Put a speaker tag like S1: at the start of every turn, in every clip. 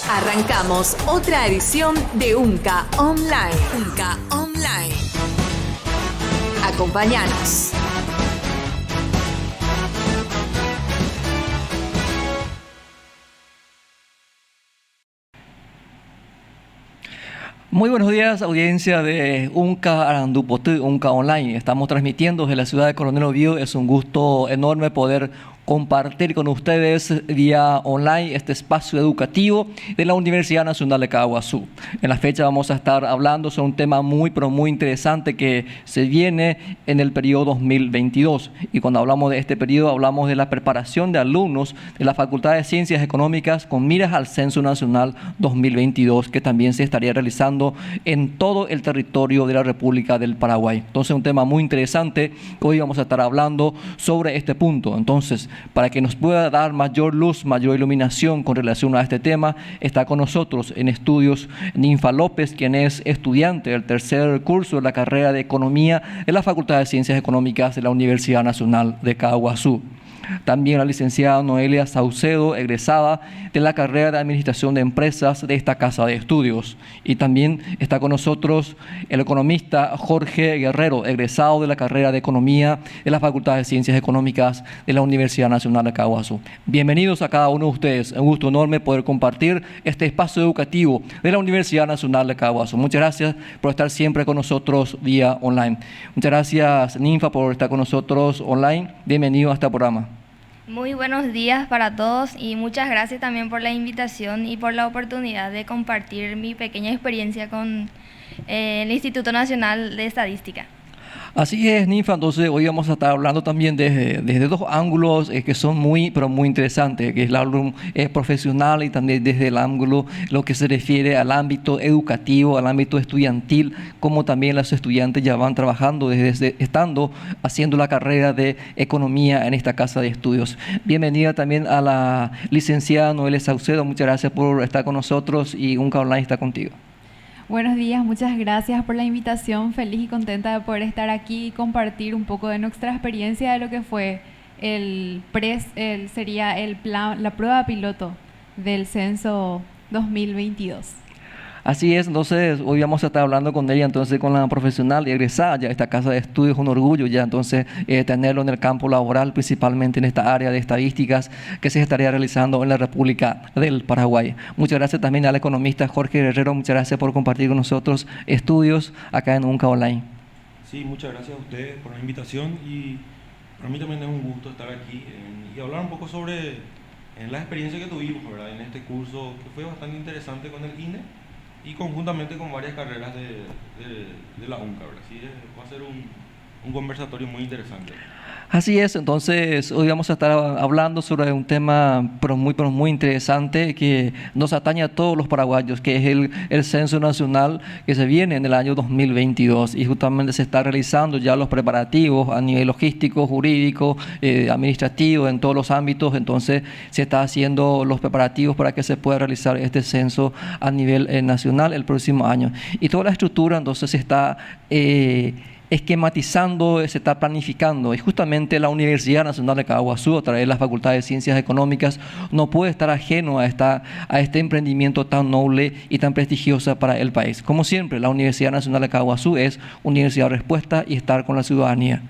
S1: Arrancamos otra edición de UNCA Online. UNCA Online. Acompáñanos.
S2: Muy buenos días, audiencia de UNCA Arandupotí, UNCA Online. Estamos transmitiendo desde la ciudad de Coronel Oviedo. Es un gusto enorme poder compartir con ustedes vía online este espacio educativo de la Universidad Nacional de Caaguazú. En la fecha vamos a estar hablando sobre un tema muy interesante que se viene en el periodo 2022. Y cuando hablamos de este periodo hablamos de la preparación de alumnos de la Facultad de Ciencias Económicas con miras al Censo Nacional 2022, que también se estaría realizando en todo el territorio de la República del Paraguay. Entonces, un tema muy interesante que hoy vamos a estar hablando sobre este punto. Entonces, para que nos pueda dar mayor luz, mayor iluminación con relación a este tema, está con nosotros en estudios Ninfa López, quien es estudiante del tercer curso de la carrera de Economía de la Facultad de Ciencias Económicas de la Universidad Nacional de Caaguazú. También la licenciada Noelia Saucedo, egresada de la carrera de Administración de Empresas de esta casa de estudios. Y también está con nosotros el economista Jorge Guerrero, egresado de la carrera de Economía de la Facultad de Ciencias Económicas de la Universidad Nacional de Caaguazú. Bienvenidos a cada uno de ustedes. Un gusto enorme poder compartir este espacio educativo de la Universidad Nacional de Caaguazú. Muchas gracias por estar siempre con nosotros vía online. Muchas gracias, Ninfa, por estar con nosotros online. Bienvenido a este programa.
S3: Muy buenos días para todos y muchas gracias también por la invitación y por la oportunidad de compartir mi pequeña experiencia con el Instituto Nacional de Estadística.
S2: Así es, Ninfa. Entonces hoy vamos a estar hablando también desde dos ángulos que son muy interesantes, que es el ángulo profesional y también desde el ángulo lo que se refiere al ámbito educativo, al ámbito estudiantil, como también los estudiantes ya van trabajando estando haciendo la carrera de Economía en esta casa de estudios. Bienvenida también a la licenciada Noelia Saucedo. Muchas gracias por estar con nosotros y UNCA Online está contigo.
S4: Buenos días, muchas gracias por la invitación. Feliz y contenta de poder estar aquí y compartir un poco de nuestra experiencia de lo que fue sería el plan, la prueba piloto del censo 2022.
S2: Así es, entonces hoy vamos a estar hablando con ella, entonces con la profesional y egresada ya esta casa de estudios, un orgullo ya entonces tenerlo en el campo laboral, principalmente en esta área de estadísticas que se estaría realizando en la República del Paraguay. Muchas gracias también al economista Jorge Guerrero, muchas gracias por compartir con nosotros estudios acá en UNCA Online.
S5: Sí, muchas gracias a ustedes por la invitación y para mí también es un gusto estar aquí y hablar un poco sobre la experiencia que tuvimos, ¿verdad? En este curso que fue bastante interesante con el INE y conjuntamente con varias carreras de la UNCA, ¿verdad? Así va a ser un conversatorio muy interesante.
S2: Así es, entonces hoy vamos a estar hablando sobre un tema muy interesante que nos atañe a todos los paraguayos, que es el Censo Nacional que se viene en el año 2022 y justamente se está realizando ya los preparativos a nivel logístico, jurídico, administrativo, en todos los ámbitos. Entonces se está haciendo los preparativos para que se pueda realizar este censo a nivel nacional el próximo año. Y toda la estructura entonces se está esquematizando, se está planificando, y justamente la Universidad Nacional de Caaguazú, a través de la Facultad de Ciencias Económicas, no puede estar ajeno a este emprendimiento tan noble y tan prestigioso para el país. Como siempre, la Universidad Nacional de Caaguazú es universidad de respuesta y estar con la ciudadanía.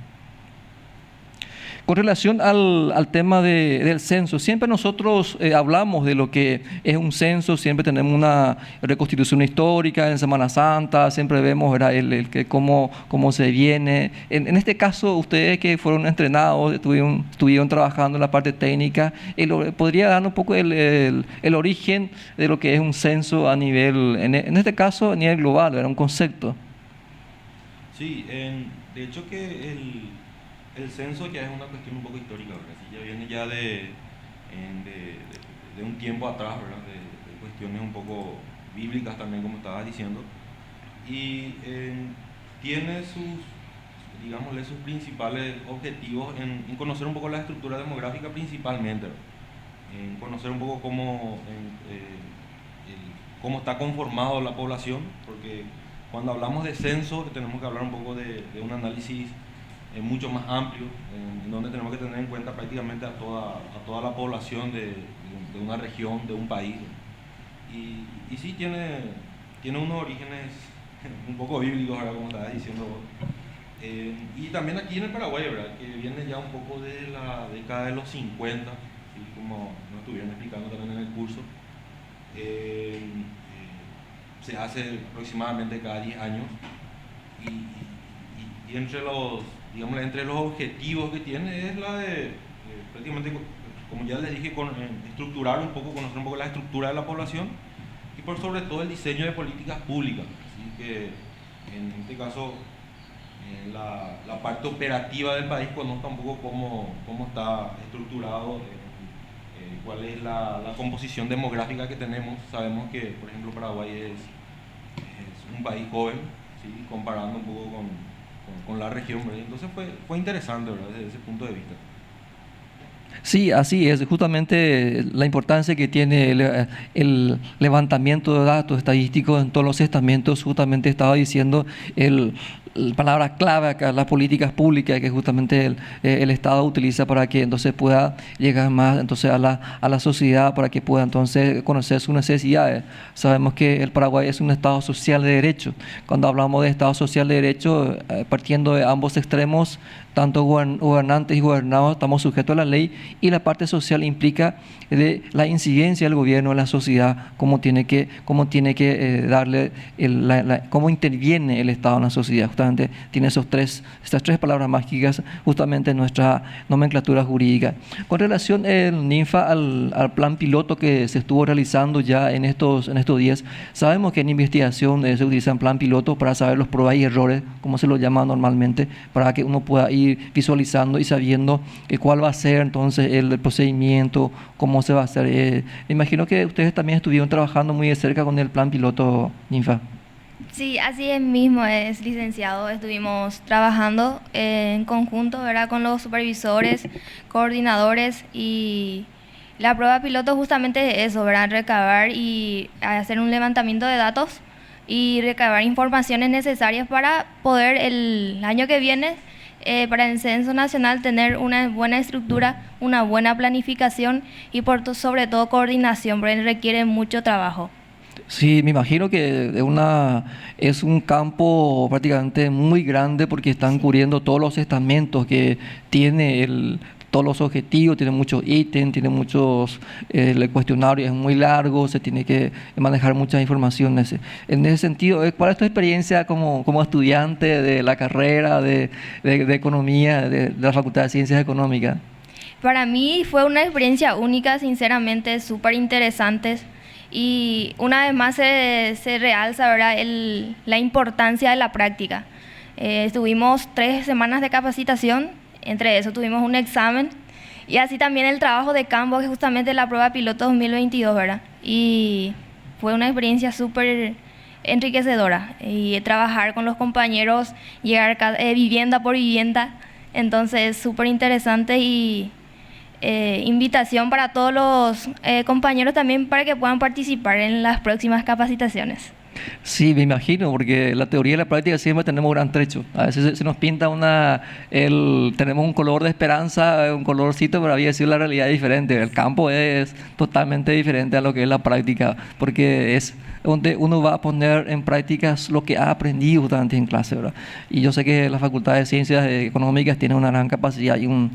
S2: Con relación al tema del censo, siempre nosotros hablamos de lo que es un censo, siempre tenemos una reconstitución histórica en Semana Santa, siempre vemos, ¿verdad?, cómo se viene. En este caso, ustedes que fueron entrenados, estuvieron trabajando en la parte técnica, ¿podría dar un poco el origen de lo que es un censo a nivel, en este caso, a nivel global, era un concepto?
S5: Sí, de hecho que el censo ya es una cuestión un poco histórica, ¿verdad? Sí, ya viene ya de un tiempo atrás, ¿verdad? De cuestiones un poco bíblicas también, como estabas diciendo, y tiene sus principales objetivos en conocer un poco la estructura demográfica principalmente, ¿verdad? En conocer un poco cómo está conformado la población, porque cuando hablamos de censo tenemos que hablar un poco de un análisis mucho más amplio, en donde tenemos que tener en cuenta prácticamente a toda la población de una región, de un país. Y sí tiene unos orígenes un poco bíblicos, ¿verdad? Como estabas diciendo vos. Y también aquí en el Paraguay, ¿verdad? Que viene ya un poco de la década de los 50, ¿sí? Como nos estuvieron explicando también en el curso. Se hace aproximadamente cada 10 años y entre los objetivos que tiene es la de prácticamente, como ya les dije, estructurar un poco, conocer un poco la estructura de la población y por sobre todo el diseño de políticas públicas. Así que en este caso la parte operativa del país conozca un poco cómo está estructurado, cuál es la composición demográfica que tenemos. Sabemos que, por ejemplo, Paraguay es un país joven, ¿sí? Comparando un poco con la región, ¿verdad? Entonces fue interesante, ¿verdad? Desde ese punto de vista.
S2: Sí, así es, justamente la importancia que tiene el levantamiento de datos estadísticos en todos los estamentos, justamente estaba diciendo la palabra clave acá, las políticas públicas que justamente el Estado utiliza para que entonces pueda llegar más entonces a la sociedad, para que pueda entonces conocer sus necesidades. Sabemos que el Paraguay es un Estado social de derecho. Cuando hablamos de Estado social de derecho, partiendo de ambos extremos, tanto gobernantes y gobernados estamos sujetos a la ley, y la parte social implica de la incidencia del gobierno en la sociedad, cómo tiene que darle, cómo interviene el Estado en la sociedad. Justamente tiene estas tres palabras mágicas justamente en nuestra nomenclatura jurídica. Con relación Ninfa al plan piloto que se estuvo realizando ya en estos días, sabemos que en investigación se utiliza plan piloto para saber los pruebas y errores, como se lo llama normalmente, para que uno pueda ir visualizando y sabiendo cuál va a ser entonces el procedimiento, cómo se va a hacer. Me imagino que ustedes también estuvieron trabajando muy de cerca con el plan piloto, Ninfa.
S3: Sí, así es mismo, es licenciado. Estuvimos trabajando en conjunto, ¿verdad? Con los supervisores, coordinadores, y la prueba piloto justamente es eso, ¿verdad? Recabar y hacer un levantamiento de datos y recabar informaciones necesarias para poder el año que viene, para el Censo Nacional, tener una buena estructura, una buena planificación y sobre todo coordinación, porque requiere mucho trabajo.
S2: Sí, me imagino que es un campo prácticamente muy grande, porque están cubriendo todos los estamentos que tiene todos los objetivos, tiene muchos ítems, tiene muchos, el cuestionario es muy largo, se tiene que manejar muchas informaciones. En ese sentido, ¿cuál es tu experiencia como estudiante de la carrera de Economía de la Facultad de Ciencias Económicas?
S3: Para mí fue una experiencia única, sinceramente, súper interesante. Y una vez más se realza, ¿verdad?, la importancia de la práctica. Tuvimos 3 semanas de capacitación, entre eso tuvimos un examen, y así también el trabajo de campo, que es justamente la prueba piloto 2022, ¿verdad? Y fue una experiencia súper enriquecedora, y trabajar con los compañeros, llegar vivienda por vivienda, entonces súper interesante. Y invitación para todos los compañeros también para que puedan participar en las próximas capacitaciones.
S2: Sí, me imagino, porque la teoría y la práctica siempre tenemos un gran trecho. A veces se nos pinta tenemos un color de esperanza, un colorcito, pero había sido la realidad diferente. El campo es totalmente diferente a lo que es la práctica, porque es donde uno va a poner en prácticas lo que ha aprendido justamente en clase, ¿verdad? Y yo sé que la Facultad de Ciencias Económicas tiene una gran capacidad y un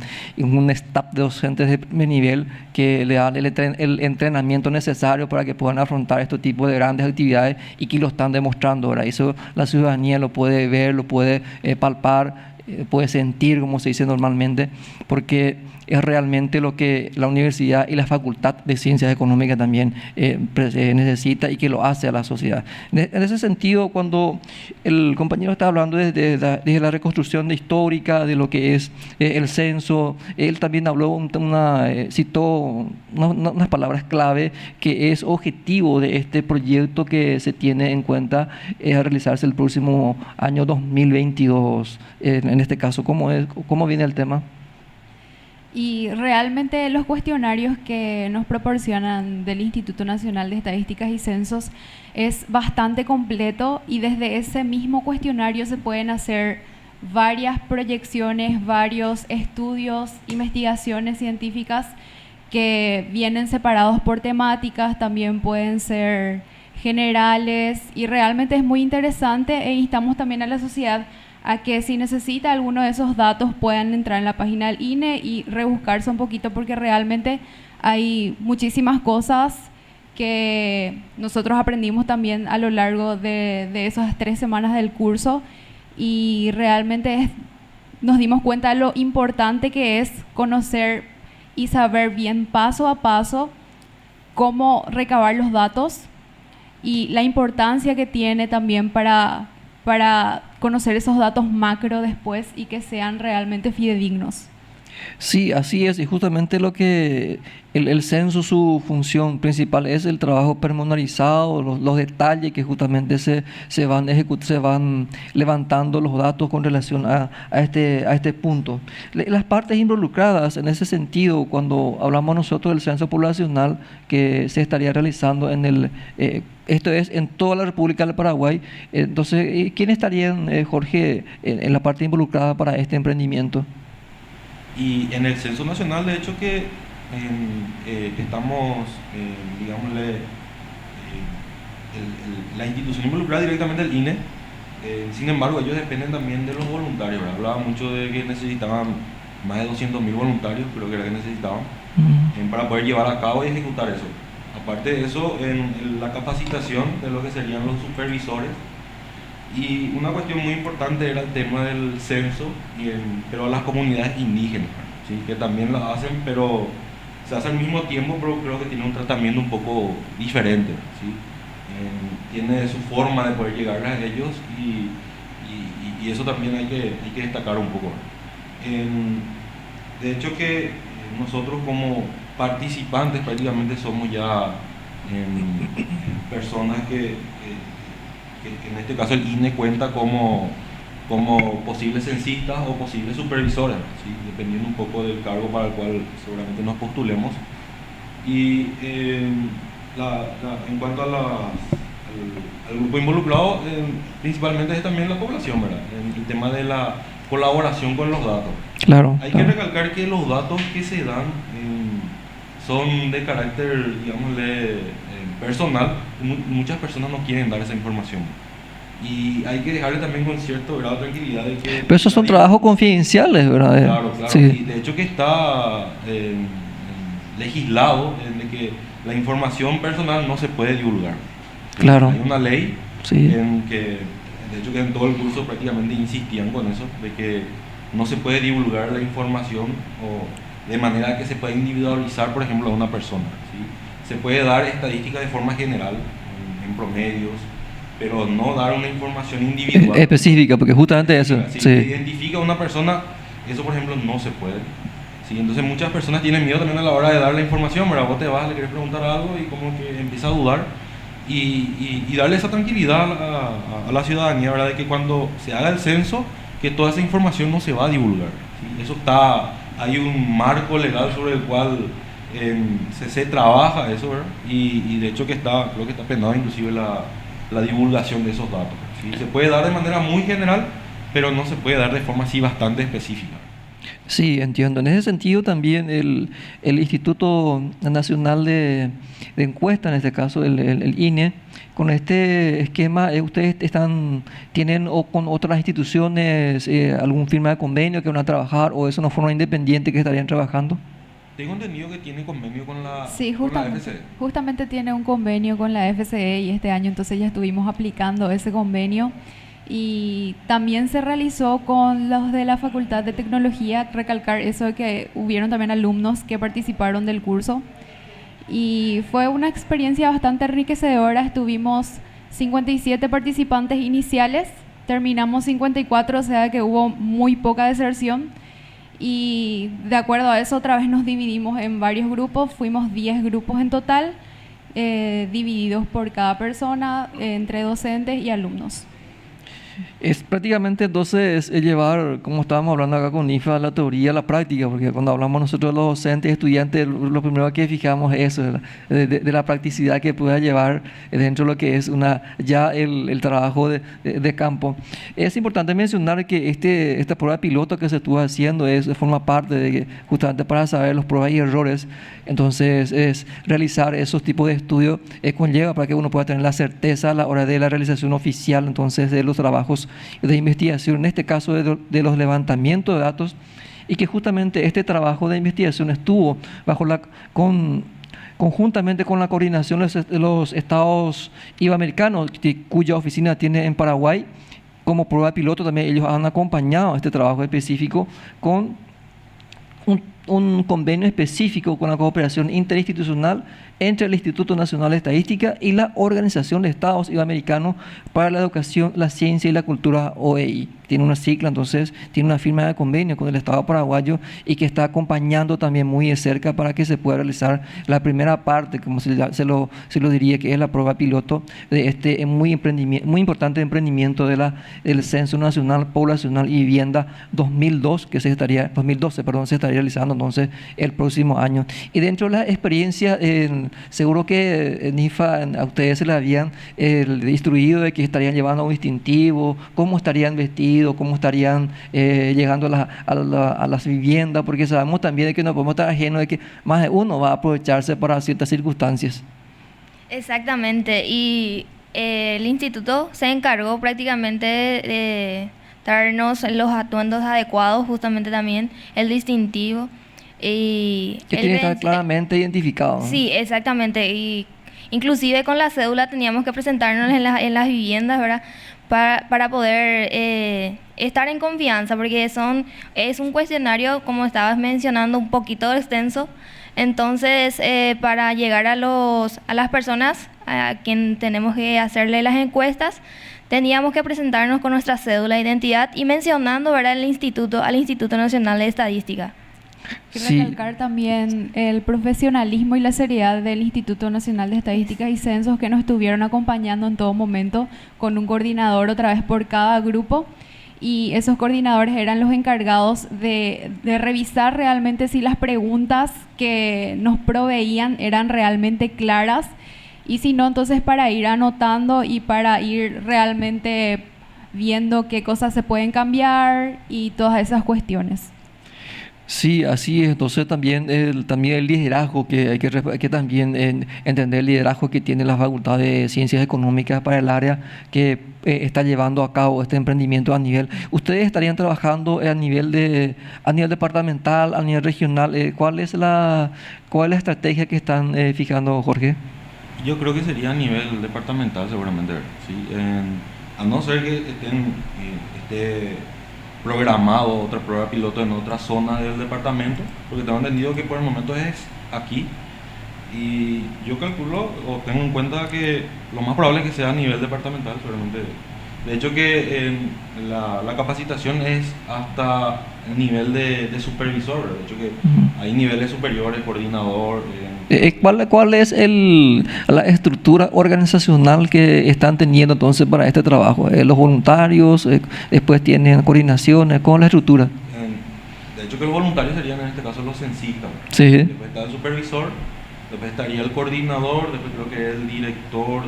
S2: staff de docentes de primer nivel que le dan el entrenamiento necesario para que puedan afrontar este tipo de grandes actividades, y que lo están demostrando, ¿verdad? Eso la ciudadanía lo puede ver, lo puede palpar, puede sentir, como se dice normalmente, porque es realmente lo que la universidad y la Facultad de Ciencias Económicas también necesita, y que lo hace a la sociedad. En ese sentido, cuando el compañero está hablando desde la reconstrucción histórica de lo que es el censo, él también habló, citó unas palabras clave, que es objetivo de este proyecto que se tiene en cuenta a realizarse el próximo año 2022. En este caso, ¿cómo viene el tema?
S4: Y realmente los cuestionarios que nos proporcionan del Instituto Nacional de Estadísticas y Censos es bastante completo, y desde ese mismo cuestionario se pueden hacer varias proyecciones, varios estudios, investigaciones científicas que vienen separados por temáticas, también pueden ser generales, y realmente es muy interesante, e instamos también a la sociedad a que si necesita alguno de esos datos puedan entrar en la página del INE y rebuscarse un poquito, porque realmente hay muchísimas cosas que nosotros aprendimos también a lo largo de esas 3 semanas del curso, y realmente nos dimos cuenta de lo importante que es conocer y saber bien paso a paso cómo recabar los datos, y la importancia que tiene también para conocer esos datos macro después y que sean realmente fidedignos.
S2: Sí, así es, y justamente lo que el censo, su función principal es el trabajo pormenorizado, los detalles que justamente se van levantando los datos con relación a este punto. Las partes involucradas en ese sentido, cuando hablamos nosotros del censo poblacional que se estaría realizando esto es en toda la República del Paraguay, entonces, ¿quiénes estarían, Jorge, en la parte involucrada para este emprendimiento?
S5: Y en el censo nacional, de hecho, que estamos, digámosle, la institución involucrada directamente el INE. Sin embargo, ellos dependen también de los voluntarios, ¿verdad? Hablaba mucho de que necesitaban más de 200.000 voluntarios, creo que era que necesitaban, para poder llevar a cabo y ejecutar eso. Aparte de eso, en la capacitación de lo que serían los supervisores. Y una cuestión muy importante era el tema del censo, pero a las comunidades indígenas, ¿sí? Que también lo hacen, pero se hace al mismo tiempo, pero creo que tiene un tratamiento un poco diferente, ¿sí? Tiene su forma de poder llegar a ellos, y eso también hay que destacar un poco. De hecho que nosotros como participantes prácticamente somos ya personas que en este caso el INE cuenta como posibles censistas o posibles supervisores, ¿sí? Dependiendo un poco del cargo para el cual seguramente nos postulemos. Y en cuanto al grupo involucrado, principalmente es también la población, ¿verdad? El tema de la colaboración con los datos.
S2: Claro.
S5: Hay que recalcar que los datos que se dan son de carácter, digámosle, personal. Muchas personas no quieren dar esa información, y hay que dejarle también con cierto grado de tranquilidad de que...
S2: Pero esos son trabajos confidenciales, ¿verdad?
S5: Claro,
S2: Sí.
S5: Y de hecho que está legislado de que la información personal no se puede divulgar.
S2: Claro.
S5: Hay una ley,
S2: Sí.
S5: en que, de hecho que en todo el curso prácticamente insistían con eso, de que no se puede divulgar la información o de manera que se pueda individualizar, por ejemplo, a una persona, ¿sí? Se puede dar estadísticas de forma general, en promedios, pero no dar una información individual.
S2: Específica, porque justamente eso.
S5: Si
S2: Sí.
S5: identifica a una persona, eso por ejemplo no se puede. ¿Sí? Entonces muchas personas tienen miedo también a la hora de dar la información, ¿verdad? Vos te vas, le querés preguntar algo y como que empieza a dudar, y darle esa tranquilidad a la ciudadanía, ¿verdad? De que cuando se haga el censo, que toda esa información no se va a divulgar, ¿sí? Eso hay un marco legal sobre el cual se trabaja eso, ¿verdad? Y de hecho que creo que está penado inclusive la divulgación de esos datos, ¿sí? Se puede dar de manera muy general, pero no se puede dar de forma así bastante específica.
S2: Sí, entiendo. En ese sentido también el Instituto Nacional de Encuesta, en este caso el INE, con este esquema, ¿ustedes tienen o con otras instituciones algún firma de convenio que van a trabajar, o es una forma independiente que estarían trabajando?
S5: Tengo entendido que tiene convenio con la,
S4: Sí,
S5: con la FCE.
S4: justamente tiene un convenio con la FCE, y este año entonces ya estuvimos aplicando ese convenio, y también se realizó con los de la Facultad de Tecnología. Recalcar eso de que hubieron también alumnos que participaron del curso, y fue una experiencia bastante enriquecedora. Estuvimos 57 participantes iniciales, terminamos 54, o sea que hubo muy poca deserción. Y de acuerdo a eso, otra vez nos dividimos en varios grupos. Fuimos 10 grupos en total, divididos por cada persona, entre docentes y alumnos.
S2: Es prácticamente entonces es llevar, como estábamos hablando acá con IFA, la teoría a la práctica, porque cuando hablamos nosotros los docentes, estudiantes, lo primero que fijamos es eso, de la practicidad que pueda llevar dentro de lo que es ya el trabajo de campo. Es importante mencionar que esta prueba piloto que se estuvo haciendo forma parte de justamente para saber los pruebas y errores. Entonces, es realizar esos tipos de estudios conlleva para que uno pueda tener la certeza a la hora de la realización oficial, entonces, de los trabajos de investigación, en este caso de los levantamientos de datos, y que justamente este trabajo de investigación estuvo conjuntamente con la coordinación de los estados iberoamericanos, cuya oficina tiene en Paraguay. Como prueba piloto también ellos han acompañado este trabajo específico con un convenio específico con la cooperación interinstitucional entre el Instituto Nacional de Estadística y la Organización de Estados Iberoamericanos para la Educación, la Ciencia y la Cultura, OEI. Tiene una sigla, entonces tiene una firma de convenio con el Estado paraguayo y que está acompañando también muy de cerca para que se pueda realizar la primera parte, como se lo diría, que es la prueba piloto de este muy importante emprendimiento del Censo Nacional Poblacional y Vivienda 2012, se estaría realizando entonces el próximo año. Y dentro de la experiencia, seguro que NIFA a ustedes se le habían instruido de que estarían llevando un distintivo, cómo estarían vestidos, cómo estarían llegando a las viviendas, porque sabemos también de que no podemos estar ajenos de que más de uno va a aprovecharse para ciertas circunstancias.
S3: Exactamente, y el instituto se encargó prácticamente de darnos los atuendos adecuados, justamente también el distintivo. Y
S2: que tiene que estar claramente identificado, ¿no?
S3: Sí, exactamente, y inclusive con la cédula teníamos que presentarnos en las viviendas, ¿verdad? Para poder estar en confianza, porque es un cuestionario, como estabas mencionando, un poquito extenso. Entonces, para llegar a las personas a quien tenemos que hacerle las encuestas, teníamos que presentarnos con nuestra cédula de identidad y mencionando, ¿verdad?, al Instituto Nacional de Estadística.
S4: Quiero recalcar también el profesionalismo y la seriedad del Instituto Nacional de Estadísticas y Censos, que nos estuvieron acompañando en todo momento con un coordinador otra vez por cada grupo, y esos coordinadores eran los encargados de revisar realmente si las preguntas que nos proveían eran realmente claras, y si no, entonces para ir anotando y para ir realmente viendo qué cosas se pueden cambiar y todas esas cuestiones.
S2: Sí, así es. Entonces también el liderazgo, que hay que también entender el liderazgo que tiene la Facultad de Ciencias Económicas para el área que está llevando a cabo este emprendimiento a nivel. ¿Ustedes estarían trabajando a nivel departamental, a nivel regional? ¿Cuál es la estrategia que están fijando, Jorge?
S5: Yo creo que sería a nivel departamental seguramente, ¿sí? A no ser que esté programado otra prueba piloto en otra zona del departamento, porque tengo entendido que por el momento es aquí, y yo calculo o tengo en cuenta que lo más probable es que sea a nivel departamental seguramente. De hecho que la capacitación es hasta el nivel de supervisor, de hecho que hay niveles superiores, coordinador.
S2: ¿Cuál es la estructura organizacional que están teniendo entonces para este trabajo? Los voluntarios, después tienen coordinaciones, ¿cómo es la estructura?
S5: De hecho que los voluntarios serían en este caso los censistas.
S2: Sí.
S5: Después está el supervisor, después estaría el coordinador, después creo que el director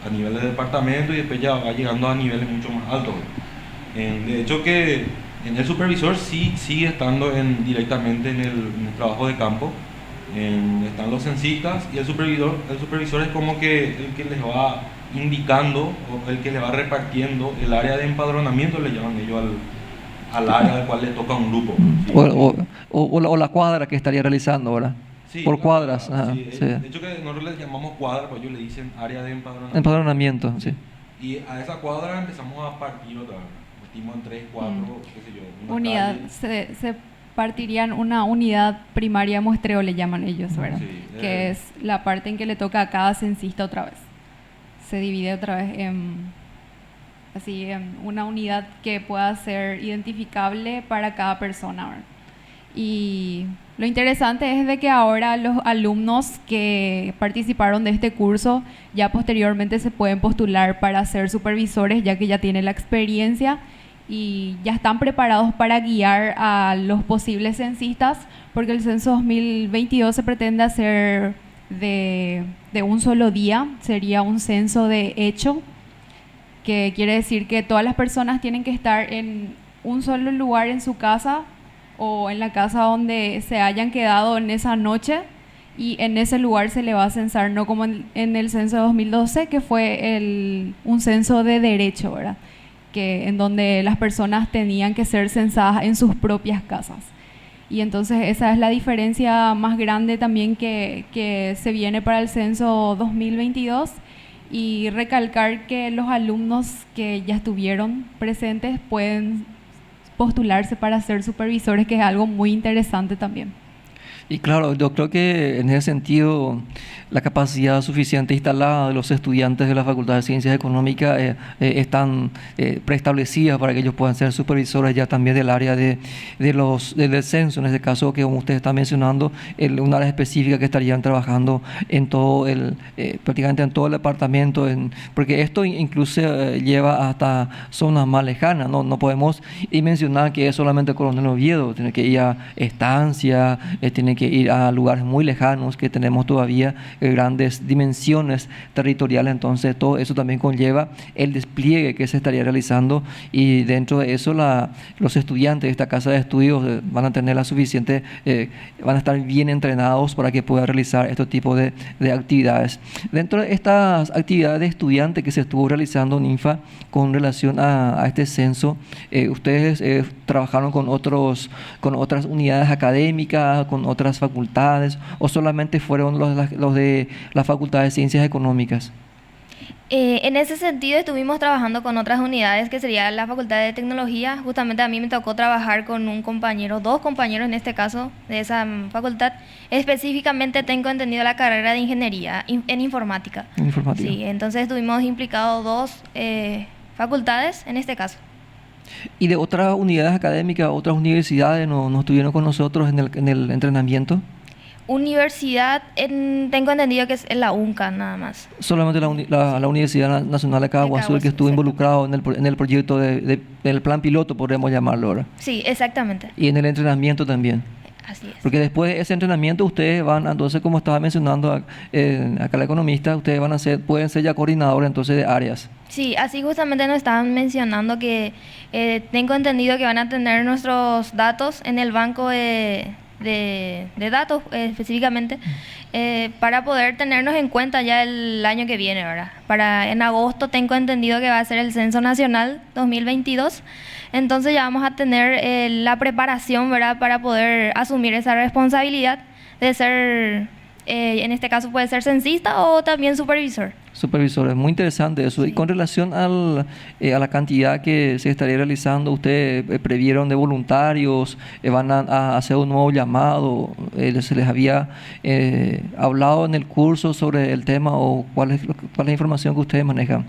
S5: a nivel de departamento, y después ya va llegando a niveles mucho más altos. De hecho que el supervisor sí sigue estando directamente en el trabajo de campo. Están los censistas y el supervisor es como que el que les va indicando o el que le va repartiendo el área de empadronamiento, le llaman ellos al área al cual le toca un grupo. ¿Sí?
S2: O la cuadra que estaría realizando, ¿verdad?
S5: Sí,
S2: por cuadras.
S5: Sí. De hecho que nosotros les llamamos cuadra, pues ellos le dicen área de empadronamiento.
S2: Empadronamiento, sí.
S5: Y a esa cuadra empezamos a partir otra vez. Partimos en 3, 4, qué sé yo.
S4: Unidad, se partirían una unidad primaria muestreo, le llaman ellos, ¿verdad? Sí, que es la parte en que le toca a cada censista otra vez. Se divide otra vez en una unidad que pueda ser identificable para cada persona, ¿verdad? Y Lo interesante es de que ahora los alumnos que participaron de este curso ya posteriormente se pueden postular para ser supervisores, ya que ya tienen la experiencia y ya están preparados para guiar a los posibles censistas, porque el censo 2022 se pretende hacer de un solo día. Sería un censo de hecho, que quiere decir que todas las personas tienen que estar en un solo lugar en su casa o en la casa donde se hayan quedado en esa noche, y en ese lugar se le va a censar, no como en el censo de 2012, que fue un censo de derecho, ¿verdad? En donde las personas tenían que ser censadas en sus propias casas. Y entonces esa es la diferencia más grande también que se viene para el censo 2022. Y recalcar que los alumnos que ya estuvieron presentes pueden postularse para ser supervisores, que es algo muy interesante también.
S2: Y claro, yo creo que en ese sentido la capacidad suficiente instalada de los estudiantes de la Facultad de Ciencias Económicas están preestablecidas para que ellos puedan ser supervisores ya también del área del censo, en este caso que como usted está mencionando, un área específica que estarían trabajando en todo prácticamente en todo el departamento, porque esto incluso lleva hasta zonas más lejanas, no podemos mencionar que es solamente Coronel Oviedo, tiene que ir a Estancia, tiene que ir a lugares muy lejanos que tenemos todavía grandes dimensiones territoriales. Entonces todo eso también conlleva el despliegue que se estaría realizando, y dentro de eso los estudiantes de esta casa de estudios van a tener la suficiente, van a estar bien entrenados para que puedan realizar este tipo de actividades. Dentro de estas actividades de estudiantes que se estuvo realizando en INFA con relación a este censo, ustedes trabajaron con otras unidades académicas, con otras facultades, o solamente fueron los de la Facultad de Ciencias Económicas?
S3: En ese sentido estuvimos trabajando con otras unidades, que sería la Facultad de Tecnología. Justamente a mí me tocó trabajar con un compañero, dos compañeros en este caso, de esa facultad. Específicamente tengo entendido la carrera de Ingeniería en Informática.
S2: Informática.
S3: Sí, entonces estuvimos implicados dos facultades en este caso.
S2: ¿Y de otras unidades académicas, otras universidades no estuvieron con nosotros en el entrenamiento?
S3: Universidad, tengo entendido que es la UNCA nada más.
S2: Solamente la Universidad Nacional de Caguazú, que estuvo involucrado en el proyecto del plan piloto, podríamos llamarlo ahora.
S3: Sí, exactamente.
S2: Y en el entrenamiento también.
S3: Así es.
S2: Porque después de ese entrenamiento ustedes van, entonces como estaba mencionando acá la economista, ustedes pueden ser ya coordinadores entonces de áreas.
S3: Sí, así justamente nos estaban mencionando que tengo entendido que van a tener nuestros datos en el banco de datos específicamente, para poder tenernos en cuenta ya el año que viene, ¿verdad? En agosto tengo entendido que va a ser el Censo Nacional 2022, entonces ya vamos a tener la preparación, ¿verdad? Para poder asumir esa responsabilidad de ser, en este caso puede ser censista o también supervisor.
S2: Supervisores, muy interesante eso. Sí. Y con relación a la cantidad que se estaría realizando, ¿ustedes previeron de voluntarios? ¿Van a hacer un nuevo llamado? ¿Se les había hablado en el curso sobre el tema, o cuál es la información que ustedes manejan?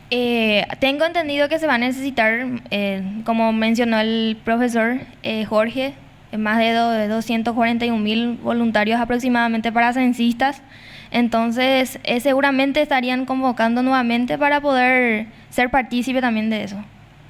S3: Tengo entendido que se va a necesitar, como mencionó el profesor Jorge, más de 241.000 voluntarios aproximadamente para censistas. Entonces, seguramente estarían convocando nuevamente para poder ser partícipe también de eso.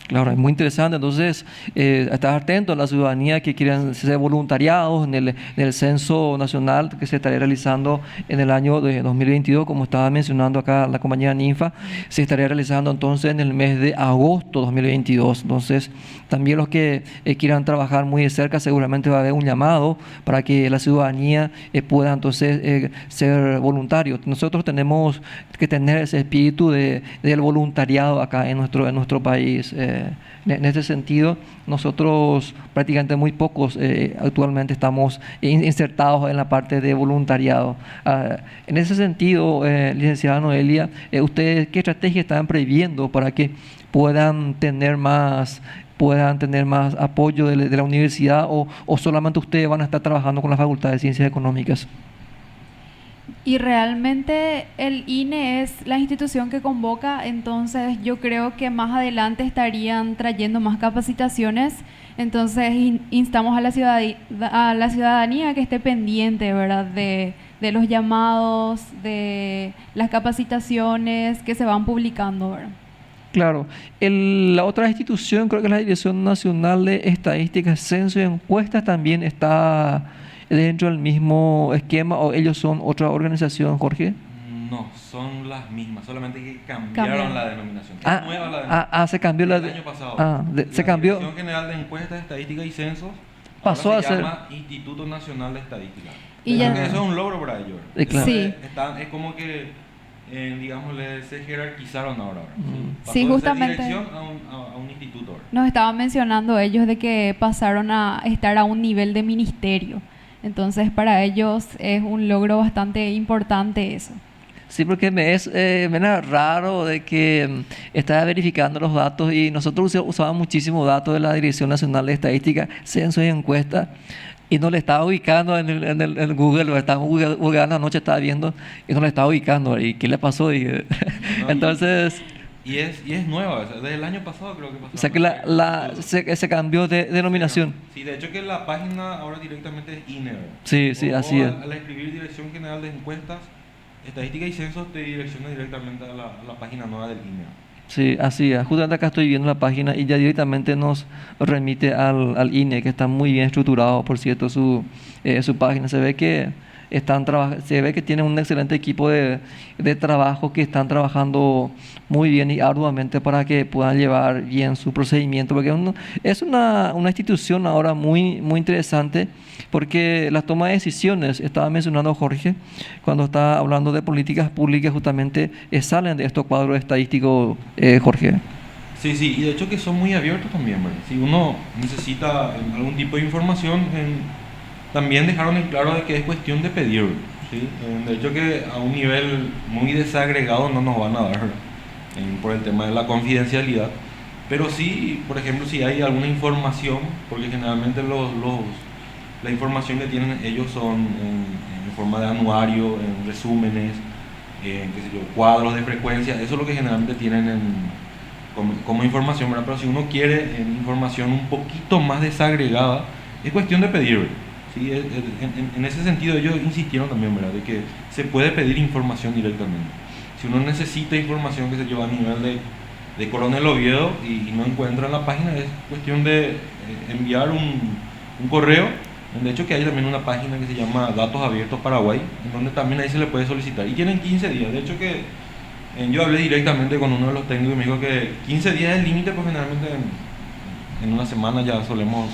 S2: Claro, es muy interesante. Entonces, estar atento a la ciudadanía que quieran ser voluntariados en el censo nacional que se estaría realizando en el año de 2022, como estaba mencionando acá la compañera Ninfa, se estaría realizando entonces en el mes de agosto de 2022. Entonces, también los que quieran trabajar muy de cerca, seguramente va a haber un llamado para que la ciudadanía pueda entonces ser voluntarios. Nosotros tenemos que tener ese espíritu del voluntariado acá en nuestro país. En este sentido, nosotros prácticamente muy pocos actualmente estamos insertados en la parte de voluntariado. En ese sentido, licenciada Noelia, ¿ustedes qué estrategia están previendo para que puedan tener más apoyo de la universidad, o solamente ustedes van a estar trabajando con la Facultad de Ciencias Económicas?
S4: Y realmente el INE es la institución que convoca, entonces yo creo que más adelante estarían trayendo más capacitaciones Entonces instamos a a la ciudadanía que esté pendiente, ¿verdad? De los llamados, de las capacitaciones que se van publicando, ¿verdad?
S2: Claro. La otra institución, creo que la Dirección Nacional de Estadística, Censo y Encuestas, también está dentro del mismo esquema, o ellos son otra organización, Jorge.
S5: No, son las mismas, solamente que cambiaron la denominación.
S2: Ah,
S5: Es nueva la denominación.
S2: se cambió
S5: El año pasado.
S2: se
S5: La
S2: cambió.
S5: Dirección General de Encuestas, Estadística y Censos
S2: Pasó
S5: ahora
S2: a
S5: se
S2: ser-
S5: llama Instituto Nacional de Estadística.
S4: Y
S5: Creo
S4: ya-
S5: que eso es un logro para ellos.
S2: Claro.
S4: Sí.
S5: Es como que, digamos, se jerarquizaron ahora. Pasó
S4: Sí,
S5: de ser
S4: justamente.
S5: dirección a un instituto ahora.
S4: Nos estaban mencionando ellos de que pasaron a estar a un nivel de ministerio. Entonces, para ellos es un logro bastante importante eso.
S2: Sí, porque me era raro de que estaba verificando los datos y nosotros usábamos muchísimos datos de la Dirección Nacional de Estadística, Censo y Encuesta, y no le estaba ubicando en el Google, lo estaba googleando anoche, estaba viendo y no le estaba ubicando. ¿Y qué le pasó? Entonces,
S5: Y es nueva, o sea, desde el año pasado creo que pasó.
S2: o sea que se cambió de denominación.
S5: Sí, de hecho que la página ahora directamente es INE. ¿Verdad?
S2: Sí, sí, así es.
S5: Al escribir Dirección General de Encuestas, Estadística y Censos te direcciona directamente a la página nueva del INE.
S2: Sí, así es. Justamente acá estoy viendo la página y ya directamente nos remite al INE, que está muy bien estructurado, por cierto, su página. Se ve que se ve que tienen un excelente equipo de trabajo, que están trabajando muy bien y arduamente para que puedan llevar bien su procedimiento, porque es una institución ahora muy, muy interesante, porque la toma de decisiones, estaba mencionando Jorge, cuando estaba hablando de políticas públicas, justamente salen de estos cuadros estadísticos, Jorge.
S5: Sí, sí, y de hecho que son muy abiertos también, ¿verdad? Si uno necesita algún tipo de información, también dejaron en claro de que es cuestión de pedir, ¿sí? De hecho que a un nivel muy desagregado no nos van a dar, ¿verdad? Por el tema de la confidencialidad, pero sí, por ejemplo, si hay alguna información, porque generalmente la información que tienen ellos son en forma de anuario, en resúmenes, en qué sé yo, cuadros de frecuencia, eso es lo que generalmente tienen como información, ¿verdad? Pero si uno quiere información un poquito más desagregada, es cuestión de pedir. ¿Sí? En ese sentido ellos insistieron también, ¿verdad? De que se puede pedir información directamente. Si uno necesita información que se lleva a nivel de Coronel Oviedo y no encuentra en la página, es cuestión de enviar un correo. De hecho que hay también una página que se llama Datos Abiertos Paraguay, en donde también ahí se le puede solicitar. Y tienen 15 días. De hecho que yo hablé directamente con uno de los técnicos y me dijo que 15 días es el límite, pues generalmente en una semana ya solemos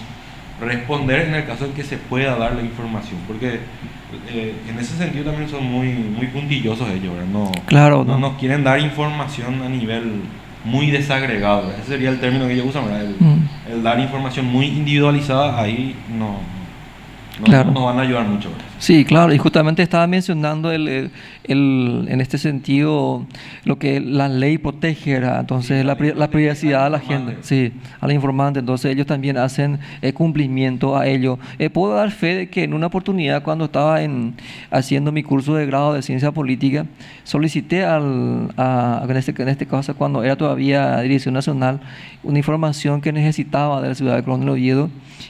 S5: responder en el caso en que se pueda dar la información, porque en ese sentido también son muy, muy puntillosos ellos, ¿verdad?
S2: Claro,
S5: no nos quieren dar información a nivel muy desagregado, ese sería el término que ellos usan, ¿verdad? El dar información muy individualizada, ahí
S2: Claro.
S5: no nos van a ayudar mucho, ¿verdad?
S2: Sí, claro, y justamente estaba mencionando en este sentido lo que la ley protege, ¿verdad? Entonces
S5: Sí,
S2: la
S5: la ley protege
S2: privacidad
S5: al
S2: de la gente,
S5: informante.
S2: sí, al informante, entonces ellos también hacen cumplimiento a ello. Puedo dar fe de que en una oportunidad cuando estaba haciendo mi curso de grado de ciencia política, solicité en este caso cuando era todavía Dirección Nacional, una información que necesitaba de la ciudad de Coronel Oviedo,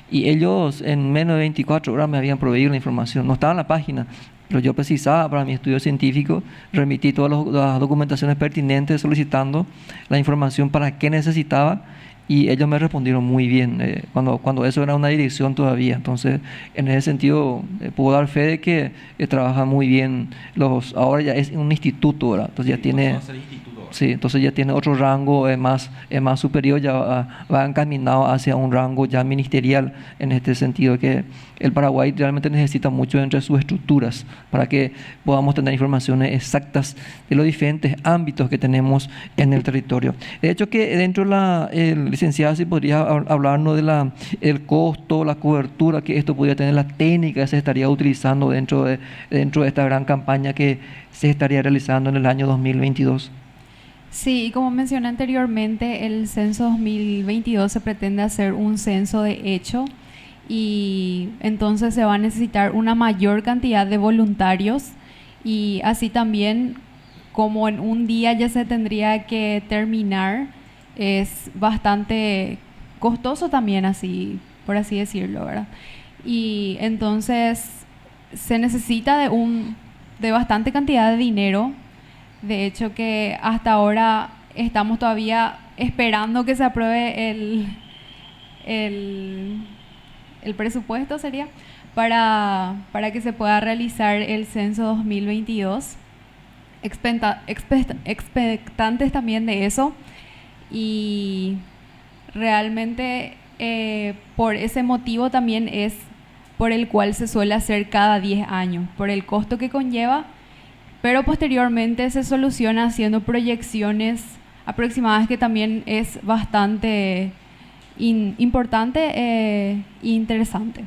S2: y ellos en menos de 24 horas me habían proveído la información. No estaba en la página, pero yo precisaba para mi estudio científico, remití todas las documentaciones pertinentes solicitando la información para qué necesitaba, y ellos me respondieron muy bien, cuando eso era una dirección todavía. Entonces, en ese sentido, puedo dar fe de que trabajan muy bien. Ahora ya es un instituto, ¿verdad? Entonces ya
S5: Sí,
S2: tiene...
S5: pasó a ser instituto ahora.
S2: Sí, entonces ya tiene otro rango más superior, ya va encaminado hacia un rango ya ministerial, en este sentido que el Paraguay realmente necesita mucho entre sus estructuras para que podamos tener informaciones exactas de los diferentes ámbitos que tenemos en el territorio. De hecho que dentro de licenciada, si podría hablarnos de el costo, la cobertura que esto podría tener, la técnica que se estaría utilizando dentro de esta gran campaña que se estaría realizando en el año 2022.
S4: Sí, y como mencioné anteriormente, el censo 2022 se pretende hacer un censo de hecho, y entonces se va a necesitar una mayor cantidad de voluntarios, y así también como en un día ya se tendría que terminar, es bastante costoso también, así, por así decirlo, ¿verdad? Y entonces se necesita de bastante cantidad de dinero. De hecho que hasta ahora estamos todavía esperando que se apruebe el presupuesto, sería, para que se pueda realizar el censo 2022. Expectantes también de eso. Y realmente por ese motivo también es por el cual se suele hacer cada 10 años, por el costo que conlleva, pero posteriormente se soluciona haciendo proyecciones aproximadas, que también es bastante importante e interesante.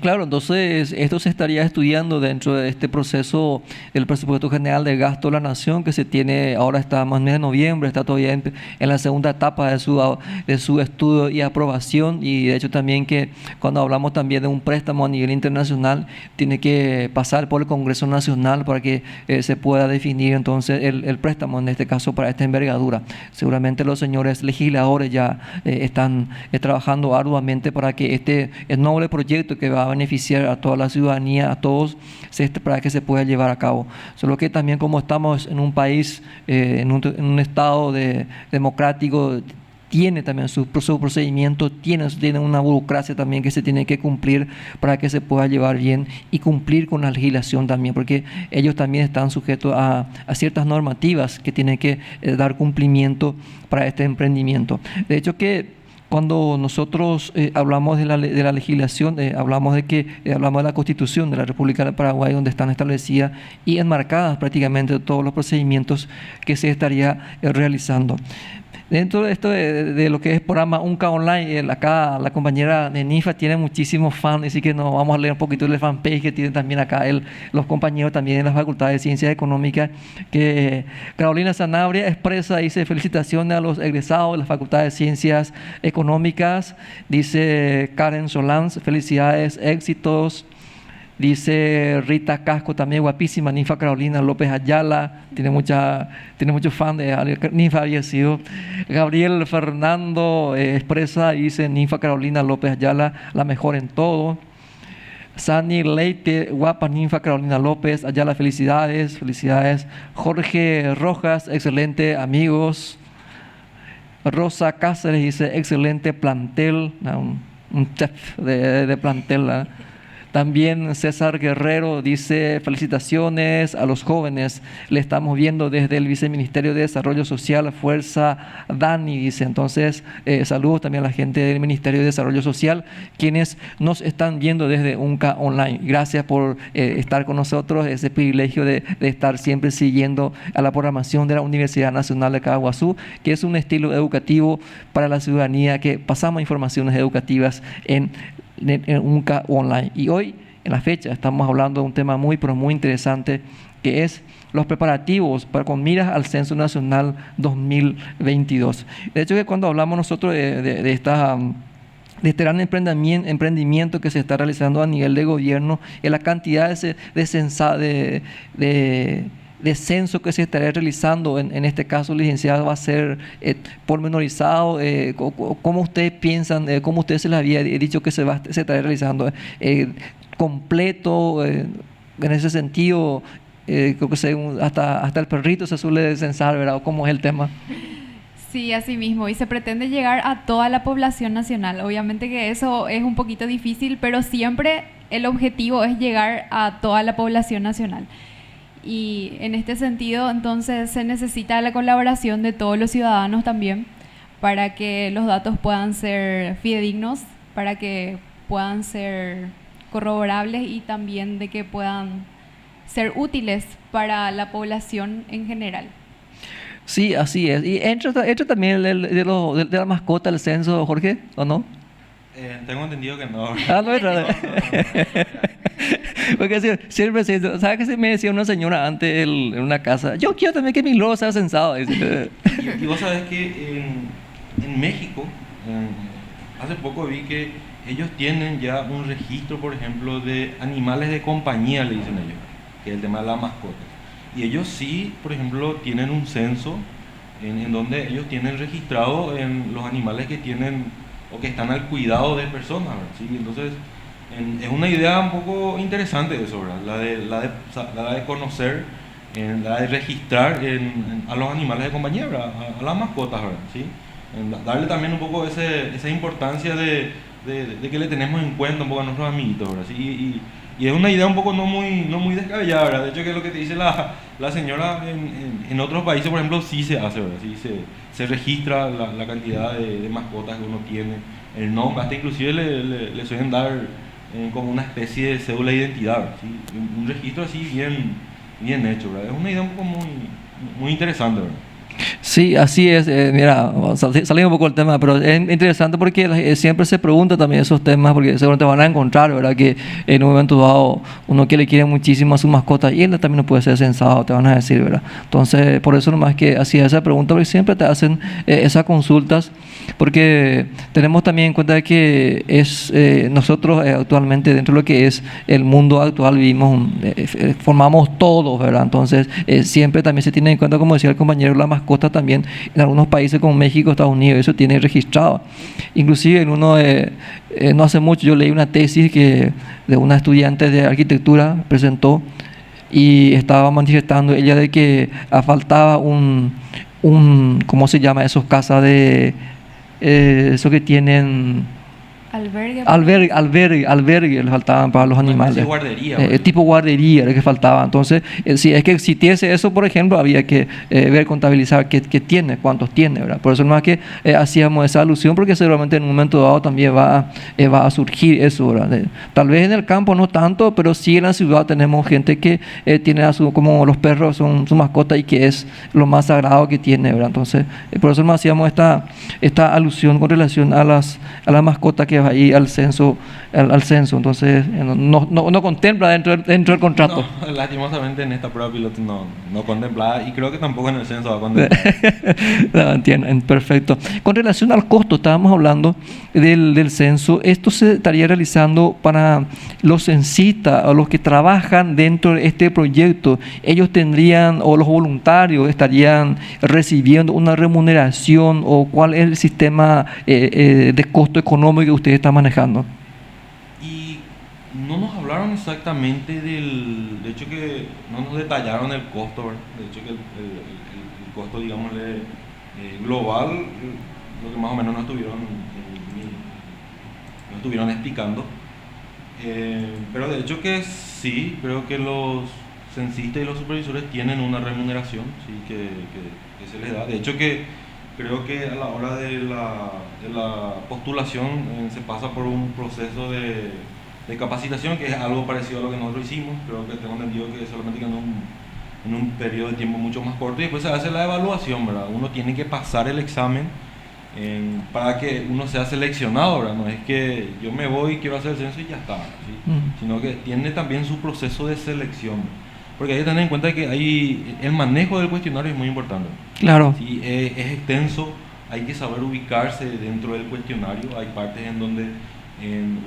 S2: Claro, entonces esto se estaría estudiando dentro de este proceso del presupuesto general de gasto de la nación que se tiene, ahora está más o menos en noviembre, está todavía en la segunda etapa de su estudio y aprobación, y de hecho también que cuando hablamos también de un préstamo a nivel internacional tiene que pasar por el Congreso Nacional para que se pueda definir entonces el préstamo, en este caso para esta envergadura. Seguramente los señores legisladores ya están trabajando arduamente para que este noble proyecto que va a beneficiar a toda la ciudadanía, a todos, para que se pueda llevar a cabo. Solo que también, como estamos en un país, en un estado democrático, tiene también su procedimiento, tiene una burocracia también que se tiene que cumplir para que se pueda llevar bien y cumplir con la legislación también, porque ellos también están sujetos a ciertas normativas que tienen que dar cumplimiento para este emprendimiento. De hecho que cuando nosotros hablamos de la legislación, hablamos de la Constitución de la República del Paraguay, donde están establecidas y enmarcadas prácticamente todos los procedimientos que se estaría realizando. Dentro de esto de lo que es programa UNCA Online, acá la compañera de NIFA tiene muchísimos fans, así que nos vamos a leer un poquito del fanpage que tienen también acá los compañeros también de la Facultad de Ciencias Económicas, que Carolina Sanabria expresa, dice: felicitaciones a los egresados de la Facultad de Ciencias Económicas. Dice Karen Solans: felicidades, éxitos. Dice Rita Casco, también guapísima, Ninfa Carolina López Ayala, tiene muchos fans de Ninfa, había sido. Gabriel Fernando expresa y dice: Ninfa Carolina López Ayala, la mejor en todo. Sani Leite, guapa Ninfa Carolina López Ayala, felicidades. Jorge Rojas, excelente, amigos. Rosa Cáceres dice: excelente plantel, un chef de plantel, ¿verdad? También César Guerrero dice: felicitaciones a los jóvenes, le estamos viendo desde el Viceministerio de Desarrollo Social, Fuerza Dani, dice. Entonces, saludos también a la gente del Ministerio de Desarrollo Social, quienes nos están viendo desde UNCA Online. Gracias por estar con nosotros, ese privilegio de estar siempre siguiendo a la programación de la Universidad Nacional de Caaguazú, que es un estilo educativo para la ciudadanía, que pasamos informaciones educativas en UNCA Online. Y hoy, en la fecha, estamos hablando de un tema muy, pero muy interesante, que es los preparativos con miras al Censo Nacional 2022. De hecho, que cuando hablamos nosotros de este gran emprendimiento que se está realizando a nivel de gobierno, en la cantidad de censo que se estará realizando, en este caso, licenciado, va a ser pormenorizado. ¿Cómo ustedes piensan, cómo ustedes se les había dicho que se estará realizando? ¿Completo? En ese sentido, creo que hasta el perrito se suele censar, ¿verdad? ¿Cómo es el tema?
S4: Sí, así mismo, y se pretende llegar a toda la población nacional. Obviamente que eso es un poquito difícil, pero siempre el objetivo es llegar a toda la población nacional. Y en este sentido, entonces, se necesita la colaboración de todos los ciudadanos también, para que los datos puedan ser fidedignos, para que puedan ser corroborables y también de que puedan ser útiles para la población en general.
S2: Sí, así es. ¿Y entra también de la mascota del censo, Jorge, o no?
S5: Tengo entendido que no.
S2: No entra. Porque siempre ¿sabes qué se me decía una señora antes en una casa? Yo quiero también que mi lobo sea censado.
S5: Y vos sabés que en México, hace poco vi que ellos tienen ya un registro, por ejemplo, de animales de compañía, le dicen ellos, que es el tema de la mascota. Y ellos sí, por ejemplo, tienen un censo en donde ellos tienen registrado en los animales que tienen o que están al cuidado de personas, ¿verdad? ¿Sí? Entonces, es una idea un poco interesante eso, ¿verdad? La de conocer, la de registrar a los animales de compañía, ¿verdad? A las mascotas, ¿verdad? ¿Sí? Darle también un poco esa importancia de que le tenemos en cuenta un poco a nuestros amiguitos, ¿verdad? ¿Sí? Y es una idea un poco no muy descabellada, ¿verdad? De hecho, que es lo que te dice la señora, en otros países, por ejemplo, sí se hace, ¿verdad? Sí se registra la cantidad de mascotas que uno tiene, el nombre, hasta inclusive le suelen dar como una especie de cédula de identidad, ¿verdad? ¿Sí? Un registro así bien hecho, ¿verdad? Es una idea un poco muy interesante, ¿verdad?
S2: Sí, así es. Mira, saliendo un poco del tema, pero es interesante porque siempre se pregunta también esos temas, porque seguramente van a encontrar, ¿verdad? Que en un momento dado uno que le quiere muchísimo a su mascota y él también no puede ser censado, te van a decir, ¿verdad? Entonces, por eso nomás que hacía esa pregunta, porque siempre te hacen esas consultas, porque tenemos también en cuenta de que nosotros actualmente dentro de lo que es el mundo actual vivimos, formamos todos, ¿verdad? Entonces, siempre también se tiene en cuenta, como decía el compañero, la mascota también en algunos países como México, Estados Unidos, eso tiene registrado. Inclusive no hace mucho yo leí una tesis de una estudiante de arquitectura presentó y estaba manifestando ella de que faltaba ¿cómo se llama? Esos casas de eso que tienen albergue le faltaban para los animales.
S5: Guardería,
S2: tipo guardería era que faltaba. Entonces, si es que existiese eso, por ejemplo, había que ver, contabilizar qué tiene, cuántos tiene, ¿verdad? Por eso más que hacíamos esa alusión, porque seguramente en un momento dado también va a surgir eso, ¿verdad? Tal vez en el campo no tanto, pero sí en la ciudad tenemos gente que tiene como los perros son su mascota y que es lo más sagrado que tiene, ¿verdad? Entonces, por eso más hacíamos esta alusión con relación a las mascotas que va ahí al censo. Entonces no contempla dentro del contrato.
S5: No, lastimosamente en esta prueba piloto no contempla, y creo que tampoco en el censo va a contemplar.
S2: No, entiendo, perfecto. Con relación al costo, estábamos hablando del censo. Esto se estaría realizando para los censistas o los que trabajan dentro de este proyecto. Ellos tendrían, o los voluntarios estarían recibiendo una remuneración, o cuál es el sistema de costo económico que ustedes están manejando.
S5: Y no nos hablaron exactamente de hecho que no nos detallaron el costo, ¿verdad? De hecho que el costo, digámosle, global, lo que más o menos nos estuvieron explicando, pero de hecho que sí, creo que los censistas y los supervisores tienen una remuneración, sí, que se les da. De hecho que creo que a la hora de la postulación se pasa por un proceso de capacitación, que es algo parecido a lo que nosotros hicimos. Creo que tengo entendido que solamente que en un periodo de tiempo mucho más corto, y después se hace la evaluación, ¿verdad? Uno tiene que pasar el examen para que uno sea seleccionado, ¿verdad? No es que yo me voy y quiero hacer el censo y ya está, ¿sí? Sino que tiene también su proceso de selección. Porque hay que tener en cuenta que el manejo del cuestionario es muy importante.
S2: Claro.
S5: Sí, es extenso, hay que saber ubicarse dentro del cuestionario. Hay partes en donde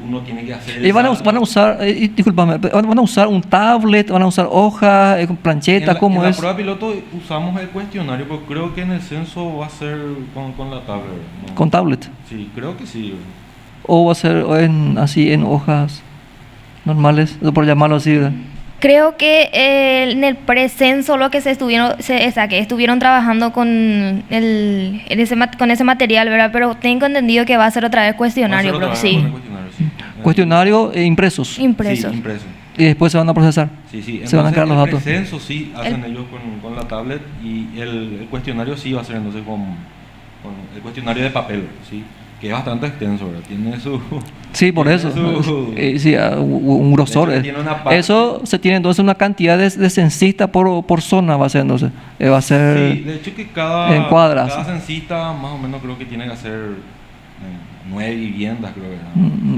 S5: uno tiene que hacer...
S2: ¿Y van a usar, discúlpame, van a usar un tablet, van a usar hojas, plancheta, cómo es?
S5: En la prueba piloto usamos el cuestionario, pero creo que en el censo va a ser con la tablet, ¿no?
S2: ¿Con tablet?
S5: Sí, creo que sí.
S2: ¿O va a ser así en hojas normales, por llamarlo así, ¿verdad?
S3: Creo que en el precenso lo que estuvieron trabajando con ese material, ¿verdad? Pero tengo entendido que va a ser otra vez cuestionario, pero sí.
S2: Cuestionario impresos.
S3: Impresos.
S5: Sí, impreso.
S2: Y después se van a procesar.
S5: Sí.
S2: Se van a crear los datos.
S5: El precenso sí hacen ellos con la tablet, y el cuestionario sí va a ser entonces con el cuestionario de papel, ¿sí? Que es bastante extenso, ¿verdad? Tiene su...
S2: Sí, por eso. Sí, un grosor. Eso se tiene entonces una cantidad de censistas por zona, va a ser entonces. Va a ser...
S5: Sí, de hecho que
S2: en cuadras.
S5: cada censista más o menos creo que tiene que hacer 9 viviendas, creo que,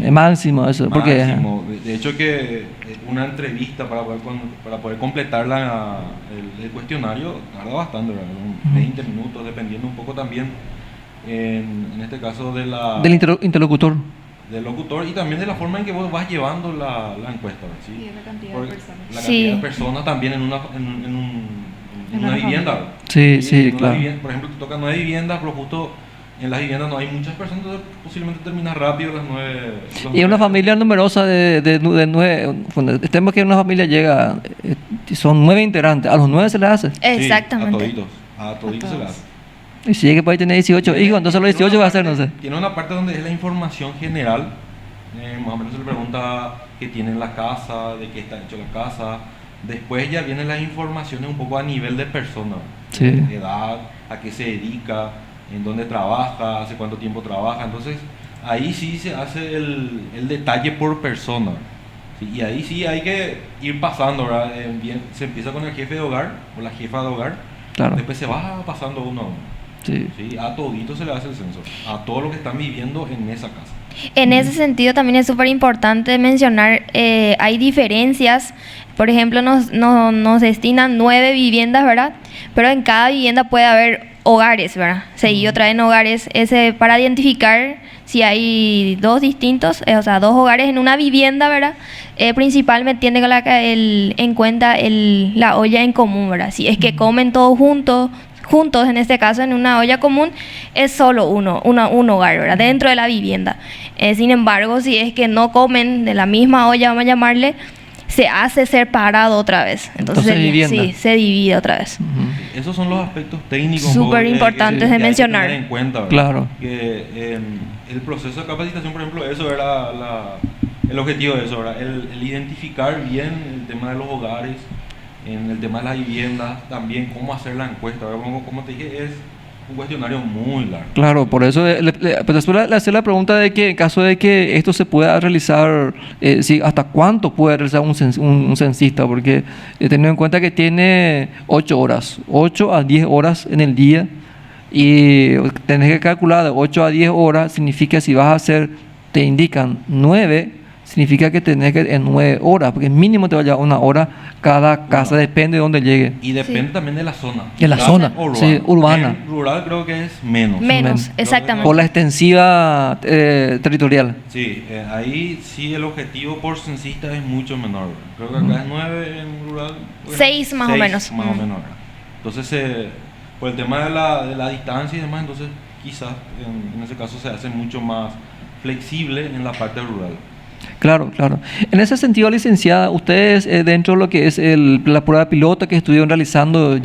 S5: ¿no?
S2: Máximo eso.
S5: Máximo. De hecho que una entrevista para poder completar el cuestionario tarda bastante, ¿verdad? 20 minutos, dependiendo un poco también, en este caso del
S2: interlocutor.
S5: Del locutor, y también de la forma en que vos vas llevando la encuesta, ¿sí?
S4: Y de la cantidad de personas.
S5: La cantidad de personas también en una vivienda, ¿verdad?
S2: Sí, claro.
S5: Por ejemplo, te tocan 9 viviendas, pero justo en las viviendas no hay muchas personas, entonces posiblemente termina rápido a las 9.
S2: Y una familia numerosa de 9, estemos que una familia llega, son 9 integrantes, a los 9 se les hace.
S3: Exactamente.
S5: A toditos se les hace.
S2: Y si llega que puede tener 18 hijos, entonces los 18 va a ser, no sé.
S5: Tiene una parte donde es la información general, más o menos se le pregunta qué tiene en la casa, de qué está hecho la casa. Después ya vienen las informaciones un poco a nivel de persona,
S2: Sí.
S5: edad, a qué se dedica, en dónde trabaja, hace cuánto tiempo trabaja. Entonces ahí sí se hace el detalle por persona. ¿Sí? Y ahí sí hay que ir pasando, ¿verdad? Se empieza con el jefe de hogar o la jefa de hogar,
S2: Claro.
S5: después se va pasando uno a uno.
S2: Sí.
S5: ¿Sí? A todito se le hace el censo, a todo lo que están viviendo en esa casa.
S3: En ese sentido también es súper importante mencionar, hay diferencias. Por ejemplo, nos destinan 9 viviendas, ¿verdad? Pero en cada vivienda puede haber hogares, ¿verdad? Seguido traen hogares para identificar si hay 2 distintos, o sea, 2 hogares en una vivienda, ¿verdad? Principalmente tiene en cuenta la olla en común, ¿verdad? Si es que comen todos juntos, en este caso en una olla común, es solo un hogar, ¿verdad? Dentro de la vivienda. Sin embargo, si es que no comen de la misma olla, vamos a llamarle, se hace separado otra vez. Entonces
S2: vivienda.
S3: sí, se divide otra vez.
S5: Esos son los aspectos técnicos
S3: Súper importantes de
S5: hay que
S3: mencionar.
S5: tener en cuenta, ¿verdad?
S2: Claro.
S5: Que el proceso de capacitación, por ejemplo, eso era el objetivo de eso, ¿verdad? El identificar bien el tema de los hogares, en el tema de las viviendas, también cómo hacer la encuesta, ¿verdad? Como te dije, es un cuestionario muy largo.
S2: Claro, por eso pero después le hacer la pregunta de que en caso de que esto se pueda realizar, hasta cuánto puede realizar un censista, porque teniendo en cuenta que tiene 8 horas, 8 a 10 horas en el día, y tenés que calcular de 8 a 10 horas, significa si vas a hacer, te indican 9, significa que tenés que en 9 horas, porque mínimo te va a llevar 1 hora cada casa, depende de dónde llegue.
S5: Y depende también de la zona.
S2: De la zona, sí, urbana.
S5: En rural creo que es menos.
S3: Menos, exactamente.
S2: Por la extensiva territorial.
S5: Sí, ahí sí el objetivo por censista es mucho menor. Creo que acá es 9 en rural.
S3: 6 más o menos.
S5: Más o menos. Entonces, por el tema de la distancia y demás, entonces quizás en ese caso se hace mucho más flexible en la parte rural.
S2: Claro, claro. En ese sentido, licenciada, ustedes dentro de lo que es la prueba piloto que estuvieron realizando,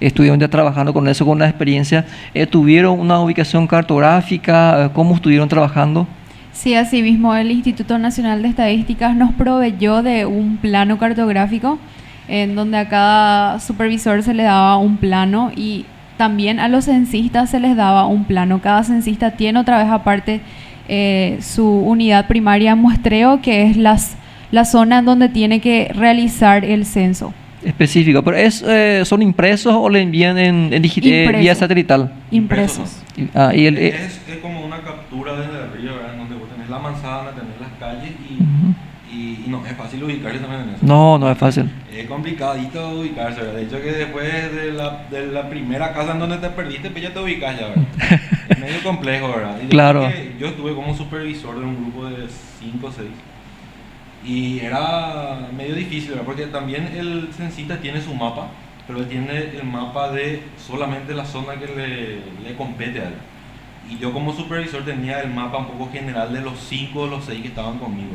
S2: estuvieron ya trabajando con eso, con una experiencia, ¿tuvieron una ubicación cartográfica? ¿Cómo estuvieron trabajando?
S4: Sí, asimismo el Instituto Nacional de Estadísticas nos proveyó de un plano cartográfico en donde a cada supervisor se le daba un plano y también a los censistas se les daba un plano. Cada censista tiene otra vez aparte su unidad primaria muestreo, que es la zona en donde tiene que realizar el censo.
S2: Específico, pero ¿son impresos o le envían en vía satelital?
S4: Impresos.
S5: Es como una captura desde arriba, ¿verdad? Donde vos tenés la manzana, tenés las calles y no es fácil ubicarse también en eso.
S2: No es fácil.
S5: Es complicadito ubicarse, ¿verdad? De hecho que después de la primera casa en donde te perdiste, pues ya te ubicas ya, ¿verdad? Es medio complejo, ¿verdad? Y
S2: claro.
S5: Yo estuve como supervisor de un grupo de 5 o 6 y era medio difícil, ¿verdad? Porque también el censista tiene su mapa, pero él tiene el mapa de solamente la zona que le compete a él. Y yo como supervisor tenía el mapa un poco general de los 5 o los 6 que estaban conmigo.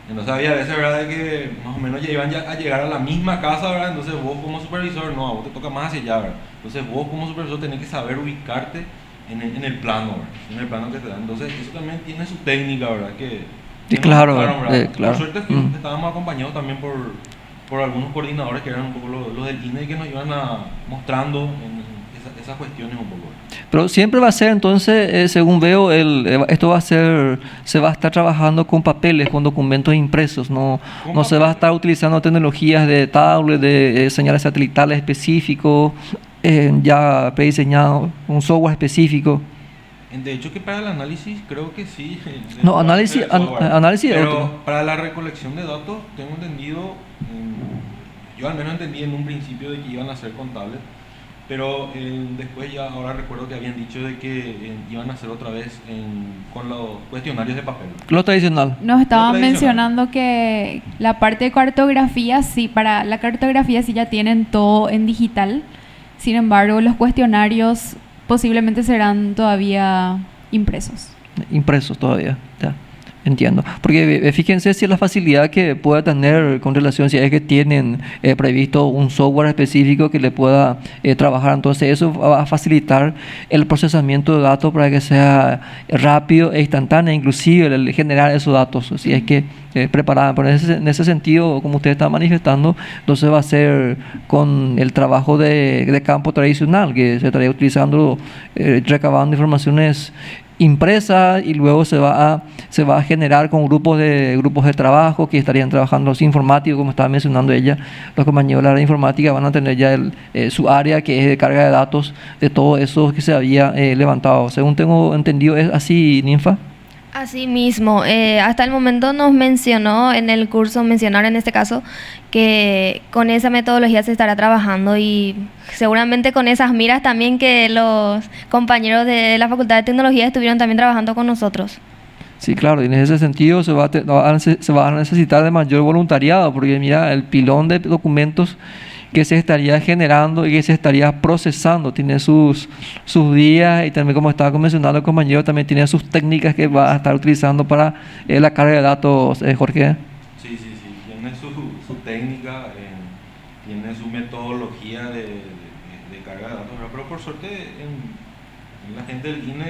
S5: Entonces había veces, ¿verdad?, de que más o menos ya iban a llegar a la misma casa, ¿verdad? Entonces vos como supervisor, no, a vos te toca más hacia allá, ¿verdad? Entonces vos como supervisor tenés que saber ubicarte en el plano, ¿verdad? En el plano que te dan. Entonces eso también tiene su técnica, ¿verdad?
S2: Claro.
S5: Por suerte estábamos acompañados también por algunos coordinadores que eran un poco los del INE y que nos iban mostrando esas cuestiones un poco.
S2: Pero siempre va a ser, entonces, según veo, se va a estar trabajando con papeles, con documentos impresos, no se va a estar utilizando tecnologías de tablet, de señales satelitales específicos, ya prediseñado, un software específico.
S5: De hecho que para el análisis creo que sí.
S2: No, análisis
S5: pero
S2: otro.
S5: Para la recolección de datos tengo entendido, yo al menos entendí en un principio de que iban a ser contables, pero después ya ahora recuerdo que habían dicho de que iban a hacer otra vez con los cuestionarios de papel.
S2: Lo tradicional.
S4: Nos estaban mencionando que la parte de cartografía, sí, para la cartografía sí ya tienen todo en digital. Sin embargo, los cuestionarios posiblemente serán todavía impresos.
S2: Impresos todavía, ya. Entiendo. Porque fíjense si la facilidad que pueda tener con relación, si es que tienen previsto un software específico que le pueda trabajar, entonces eso va a facilitar el procesamiento de datos para que sea rápido e instantáneo, inclusive el generar esos datos, si es que preparaban. Pero en ese sentido, como usted está manifestando, entonces va a ser con el trabajo de campo tradicional, que se estaría utilizando, recabando informaciones impresa y luego se va a generar con grupos de trabajo que estarían trabajando los informáticos, como estaba mencionando ella. Los compañeros de la área informática van a tener ya su área que es de carga de datos de todo eso que se había levantado. Según tengo entendido, ¿es así, Ninfa?
S3: Así mismo, hasta el momento nos mencionó en el curso, mencionar en este caso, que con esa metodología se estará trabajando y seguramente con esas miras también que los compañeros de la Facultad de Tecnología estuvieron también trabajando con nosotros.
S2: Sí, claro, y en ese sentido se va a necesitar de mayor voluntariado, porque mira, el pilón de documentos que se estaría generando y que se estaría procesando tiene sus días, y también, como estaba mencionando el compañero, también tiene sus técnicas que va a estar utilizando para la carga de datos, Jorge.
S5: Sí, tiene su técnica, tiene su metodología de carga de datos, pero por suerte en la gente del INE,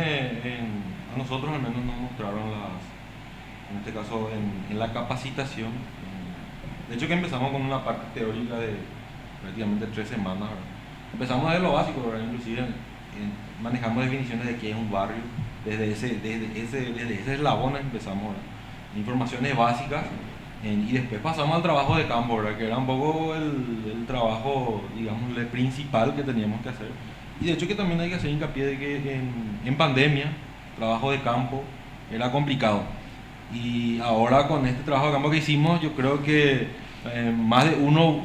S5: a nosotros al menos nos mostraron en este caso en la capacitación, de hecho que empezamos con una parte teórica de prácticamente 3 semanas, ¿verdad? Empezamos de lo básico, ¿verdad? Inclusive manejamos definiciones de qué es un barrio, desde ese eslabón empezamos, ¿verdad? Informaciones básicas, y después pasamos al trabajo de campo, ¿verdad? Que era un poco el trabajo, digamos, el principal que teníamos que hacer. Y de hecho que también hay que hacer hincapié de que en pandemia, trabajo de campo era complicado. Y ahora con este trabajo de campo que hicimos, yo creo que más de uno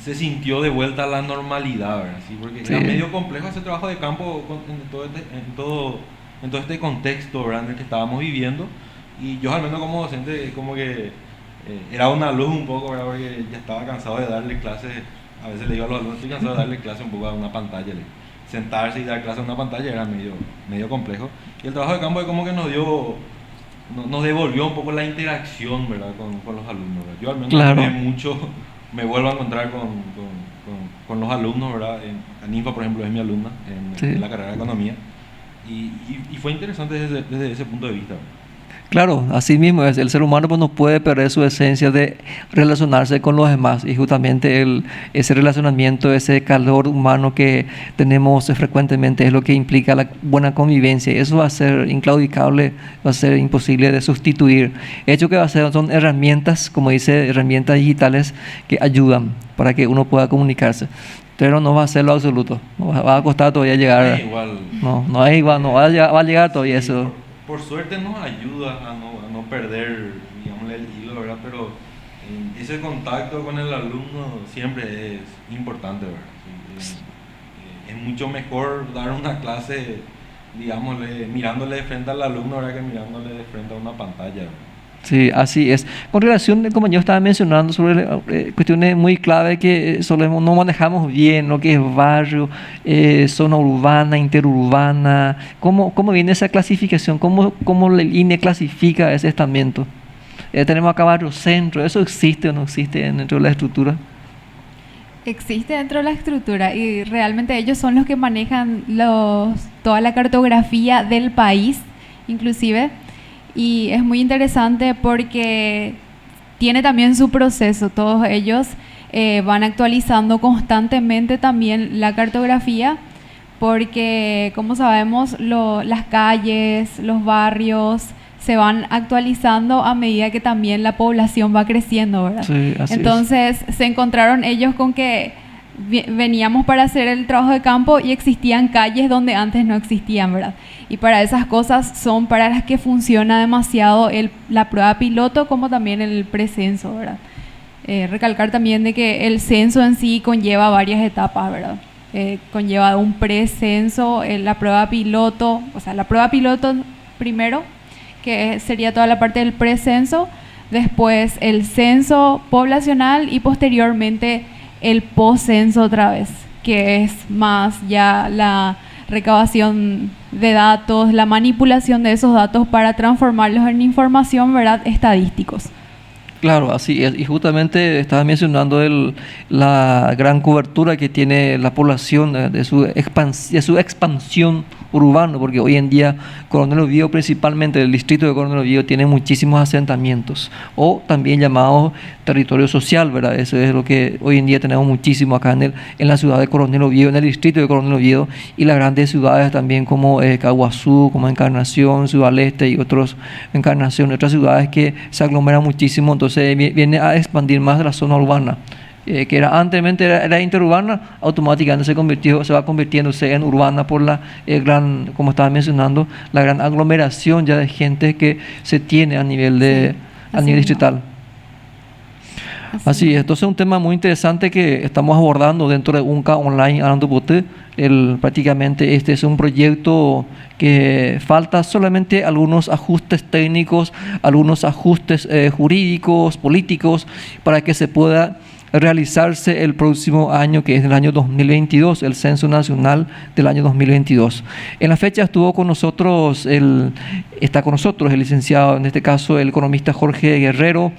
S5: se sintió de vuelta a la normalidad, ¿verdad? ¿Sí? Porque sí, era medio complejo hacer trabajo de campo en todo este contexto, ¿verdad?, en el que estábamos viviendo. Y yo al menos como docente como que era una luz un poco, ¿verdad?, porque ya estaba cansado de darle clases. A veces le digo a los alumnos, estoy cansado de darle clases un poco a una pantalla. Sentarse y dar clases a una pantalla era medio complejo. Y el trabajo de campo es como que nos devolvió un poco la interacción, ¿verdad?, con los alumnos, ¿verdad? Yo al menos claro, me vuelvo a encontrar con los alumnos, ¿verdad? Ninfa, por ejemplo, es mi alumna en la carrera de Economía, y fue interesante desde ese punto de vista, ¿verdad?
S2: Claro, así mismo es. El ser humano pues no puede perder su esencia de relacionarse con los demás, y justamente ese relacionamiento, ese calor humano que tenemos frecuentemente es lo que implica la buena convivencia, y eso va a ser inclaudicable, va a ser imposible de sustituir. El hecho que va a ser son herramientas, como dice, herramientas digitales que ayudan para que uno pueda comunicarse, pero no va a ser lo absoluto, no va a costar todavía llegar.
S5: No es igual.
S2: No es igual, no va a llegar todavía, sí, eso.
S5: Por suerte nos ayuda a no perder, digamos, el hilo, ¿verdad? Pero ese contacto con el alumno siempre es importante, ¿verdad? Sí, es mucho mejor dar una clase, digamos, mirándole de frente al alumno, ¿verdad?, que mirándole de frente a una pantalla, ¿verdad? Sí, así es. Con relación, como yo estaba mencionando, sobre cuestiones muy clave que no manejamos bien, lo que es barrio, zona urbana, interurbana. ¿Cómo viene esa clasificación? ¿Cómo el INE clasifica ese estamento? Tenemos acá barrio centro. ¿Eso existe o no existe dentro de la estructura?
S4: Existe dentro de la estructura, y realmente ellos son los que manejan toda la cartografía del país, inclusive. Y es muy interesante porque tiene también su proceso. Todos ellos van actualizando constantemente también la cartografía, porque, como sabemos, las calles, los barrios se van actualizando a medida que también la población va creciendo, ¿verdad? Sí, así Entonces es. Se encontraron ellos con que veníamos para hacer el trabajo de campo y existían calles donde antes no existían, ¿verdad? Y para esas cosas son para las que funciona demasiado la prueba piloto, como también el precenso, ¿verdad? Recalcar también de que el censo en sí conlleva varias etapas, ¿verdad? Conlleva un precenso, la prueba piloto, o sea, la prueba piloto primero, que sería toda la parte del precenso, después el censo poblacional y posteriormente el post-censo otra vez, que es más ya recabación de datos, la manipulación de esos datos para transformarlos en información, ¿verdad?, estadísticos.
S2: Claro, así es. Y justamente estaba mencionando la gran cobertura que tiene la población de su expansión urbana, porque hoy en día Coronel Oviedo, principalmente el distrito de Coronel Oviedo, tiene muchísimos asentamientos, o también llamados territorio social, ¿verdad? Eso es lo que hoy en día tenemos muchísimo acá en la ciudad de Coronel Oviedo, en el distrito de Coronel Oviedo, y las grandes ciudades también como Caguazú, como Encarnación, Ciudad del Este y otras otras ciudades que se aglomeran muchísimo. Entonces viene a expandir más de la zona urbana, que era interurbana, automáticamente se va convirtiéndose en urbana por la gran, como estaba mencionando, la gran aglomeración ya de gente que se tiene a nivel distrital. Así es. Entonces es un tema muy interesante que estamos abordando dentro de UNCA Online Aranduputé. Prácticamente este es un proyecto que falta solamente algunos ajustes técnicos, algunos ajustes jurídicos, políticos, para que se pueda realizarse el próximo año, que es el año 2022, el Censo Nacional del año 2022. En la fecha está con nosotros el licenciado, en este caso el economista Jorge Guerrero,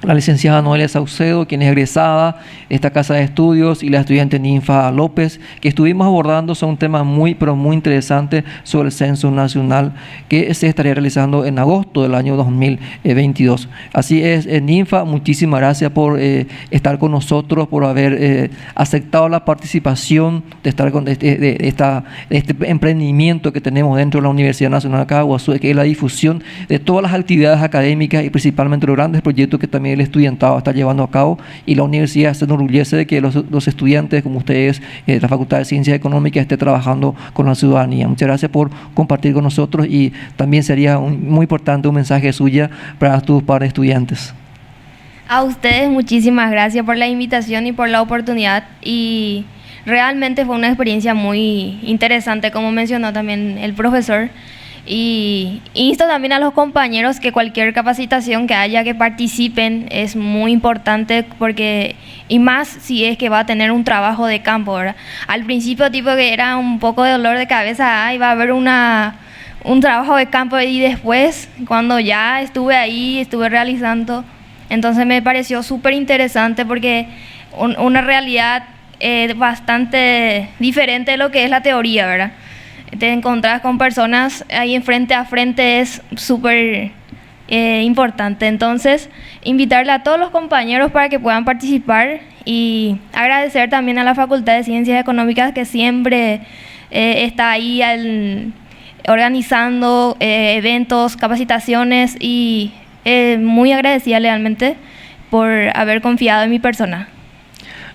S2: la licenciada Noelia Saucedo, quien es egresada de esta casa de estudios, y la estudiante Ninfa López, que estuvimos abordando. Son temas pero muy interesantes sobre el Censo Nacional que se estaría realizando en agosto del año 2022. Así es, Ninfa, muchísimas gracias por estar con nosotros, por haber aceptado la participación de estar con este emprendimiento que tenemos dentro de la Universidad Nacional de Caguazú, que es la difusión de todas las actividades académicas y principalmente los grandes proyectos que también el estudiantado está llevando a cabo, y la universidad se enorgullece de que los estudiantes como ustedes de la Facultad de Ciencias Económicas esté trabajando con la ciudadanía. Muchas gracias por compartir con nosotros, y también sería muy importante un mensaje suya para tus pares estudiantes.
S3: A ustedes muchísimas gracias por la invitación y por la oportunidad, y realmente fue una experiencia muy interesante, como mencionó también el profesor. Y insto también a los compañeros que cualquier capacitación que haya, que participen. Es muy importante, porque, y más si es que va a tener un trabajo de campo, ¿verdad? Al principio tipo que era un poco de dolor de cabeza, va a haber un trabajo de campo, y después cuando ya estuve ahí, estuve realizando, entonces me pareció súper interesante, porque una realidad bastante diferente de lo que es la teoría, ¿verdad? Te encontrás con personas ahí frente a frente, es súper importante. Entonces, invitarle a todos los compañeros para que puedan participar, y agradecer también a la Facultad de Ciencias Económicas, que siempre está ahí organizando eventos, capacitaciones, y muy agradecida realmente por haber confiado en mi persona.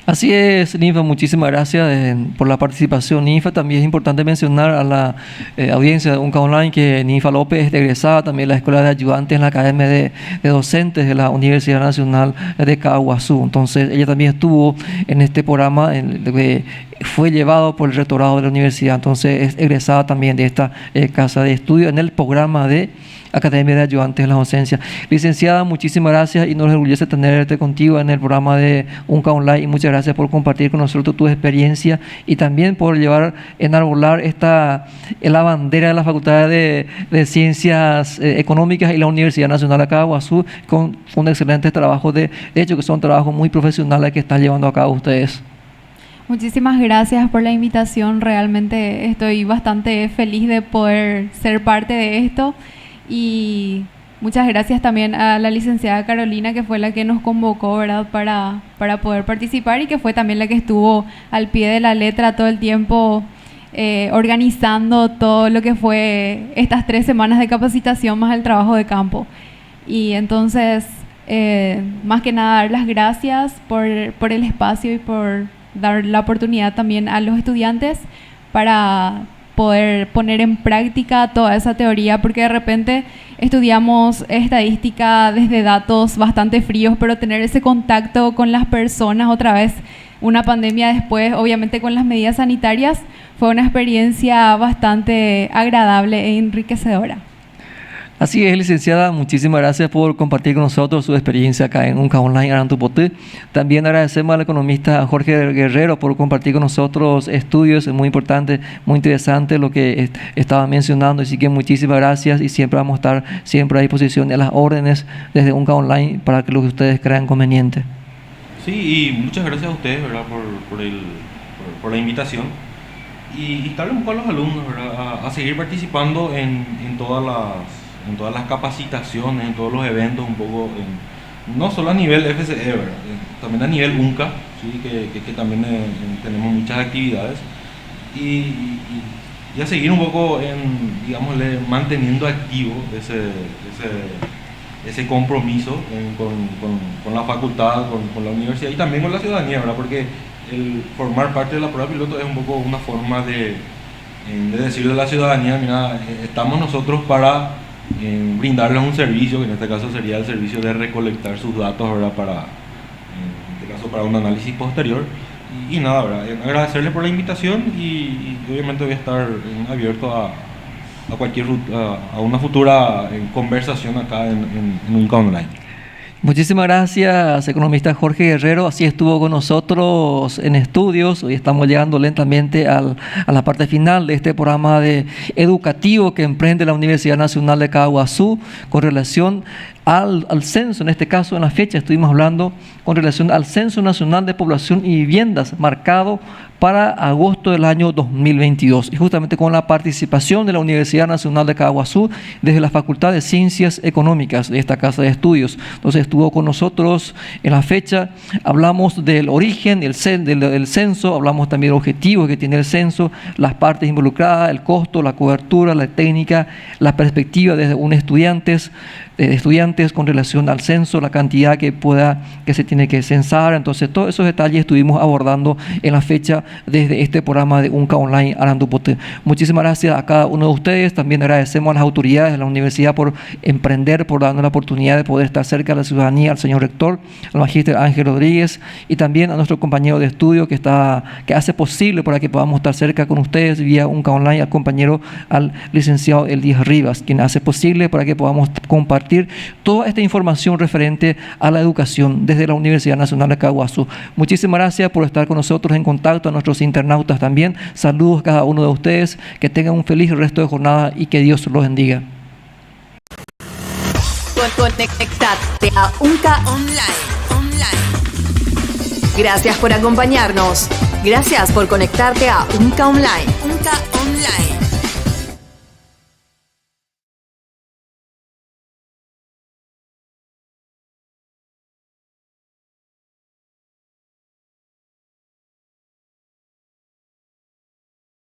S2: Así es, Ninfa, muchísimas gracias por la participación. Ninfa, también es importante mencionar a la audiencia de UNCA Online que Ninfa López es egresada también de la Escuela de Ayudantes en la Academia de Docentes de la Universidad Nacional de Caguazú. Entonces, ella también estuvo en este programa que fue llevado por el rectorado de la universidad. Entonces, es egresada también de esta casa de estudio en el programa de Academia de Ayudantes de la Docencia. Licenciada, muchísimas gracias, y nos enorgullece tenerte contigo en el programa de UNCA Online, y muchas gracias por compartir con nosotros tu experiencia, y también por enarbolar la bandera de la Facultad de Ciencias Económicas y la Universidad Nacional de Caguazú, con un excelente trabajo, de hecho que son trabajos muy profesionales que están llevando a cabo ustedes.
S4: Muchísimas gracias por la invitación. Realmente estoy bastante feliz de poder ser parte de esto. Y muchas gracias también a la licenciada Carolina, que fue la que nos convocó, ¿verdad?, para poder participar, y que fue también la que estuvo al pie de la letra todo el tiempo, organizando todo lo que fue estas 3 semanas de capacitación más el trabajo de campo. Y entonces, más que nada, dar las gracias por el espacio y por dar la oportunidad también a los estudiantes para poder poner en práctica toda esa teoría, porque de repente estudiamos estadística desde datos bastante fríos, pero tener ese contacto con las personas otra vez, una pandemia después, obviamente con las medidas sanitarias, fue una experiencia bastante agradable e enriquecedora.
S2: Así es, licenciada, muchísimas gracias por compartir con nosotros su experiencia acá en UNCA Online Arantupotí. También agradecemos al economista Jorge Guerrero por compartir con nosotros estudios muy importantes, muy interesantes lo que estaba mencionando, así que muchísimas gracias y siempre vamos a estar siempre a disposición de las órdenes desde UNCA Online para que lo que ustedes crean conveniente.
S5: Sí, y muchas gracias a ustedes, ¿verdad? por la invitación y darle un poco a los alumnos, ¿verdad? A seguir participando en todas las capacitaciones, en todos los eventos, un poco, no solo a nivel FCE, ¿verdad? También a nivel UNCA, ¿sí? que también tenemos muchas actividades y a seguir un poco digámosle, manteniendo activo ese compromiso con la facultad, con la universidad y también con la ciudadanía, ¿verdad? Porque el formar parte de la prueba piloto es un poco una forma de decirle a la ciudadanía, mira, estamos nosotros para brindarles un servicio, que en este caso sería el servicio de recolectar sus datos, ¿verdad? En este caso para un análisis posterior. Y nada, ¿verdad? Agradecerle por la invitación y obviamente voy a estar abierto a una futura conversación acá en UNCA Online.
S2: Muchísimas gracias, economista Jorge Guerrero. Así estuvo con nosotros en estudios. Hoy estamos llegando lentamente a la parte final de este programa educativo que emprende la Universidad Nacional de Caaguazú con relación al censo. En este caso, en la fecha, estuvimos hablando con relación al Censo Nacional de Población y Viviendas marcado para agosto del año 2022 y justamente con la participación de la Universidad Nacional de Caaguazú desde la Facultad de Ciencias Económicas de esta casa de estudios. Entonces estuvo con nosotros en la fecha, hablamos del origen del censo, hablamos también del objetivo que tiene el censo, las partes involucradas, el costo, la cobertura, la técnica, la perspectiva desde un estudiantes con relación al censo, la cantidad que se tiene que censar. Entonces todos esos detalles estuvimos abordando en la fecha desde este programa de UNCA Online Arantupotí. Muchísimas gracias a cada uno de ustedes. También agradecemos a las autoridades de la universidad por emprender, por darnos la oportunidad de poder estar cerca de la ciudadanía, al señor rector, al magíster Ángel Rodríguez y también a nuestro compañero de estudio que hace posible para que podamos estar cerca con ustedes vía UNCA Online, al licenciado Elías Rivas, quien hace posible para que podamos compartir toda esta información referente a la educación desde la Universidad Nacional de Caaguazú. Muchísimas gracias por estar con nosotros en contacto, a nuestros internautas también. Saludos a cada uno de ustedes, que tengan un feliz resto de jornada y que Dios los bendiga.
S1: Conectate a UNCA Online. Gracias por acompañarnos. Gracias por conectarte a UNCA Online.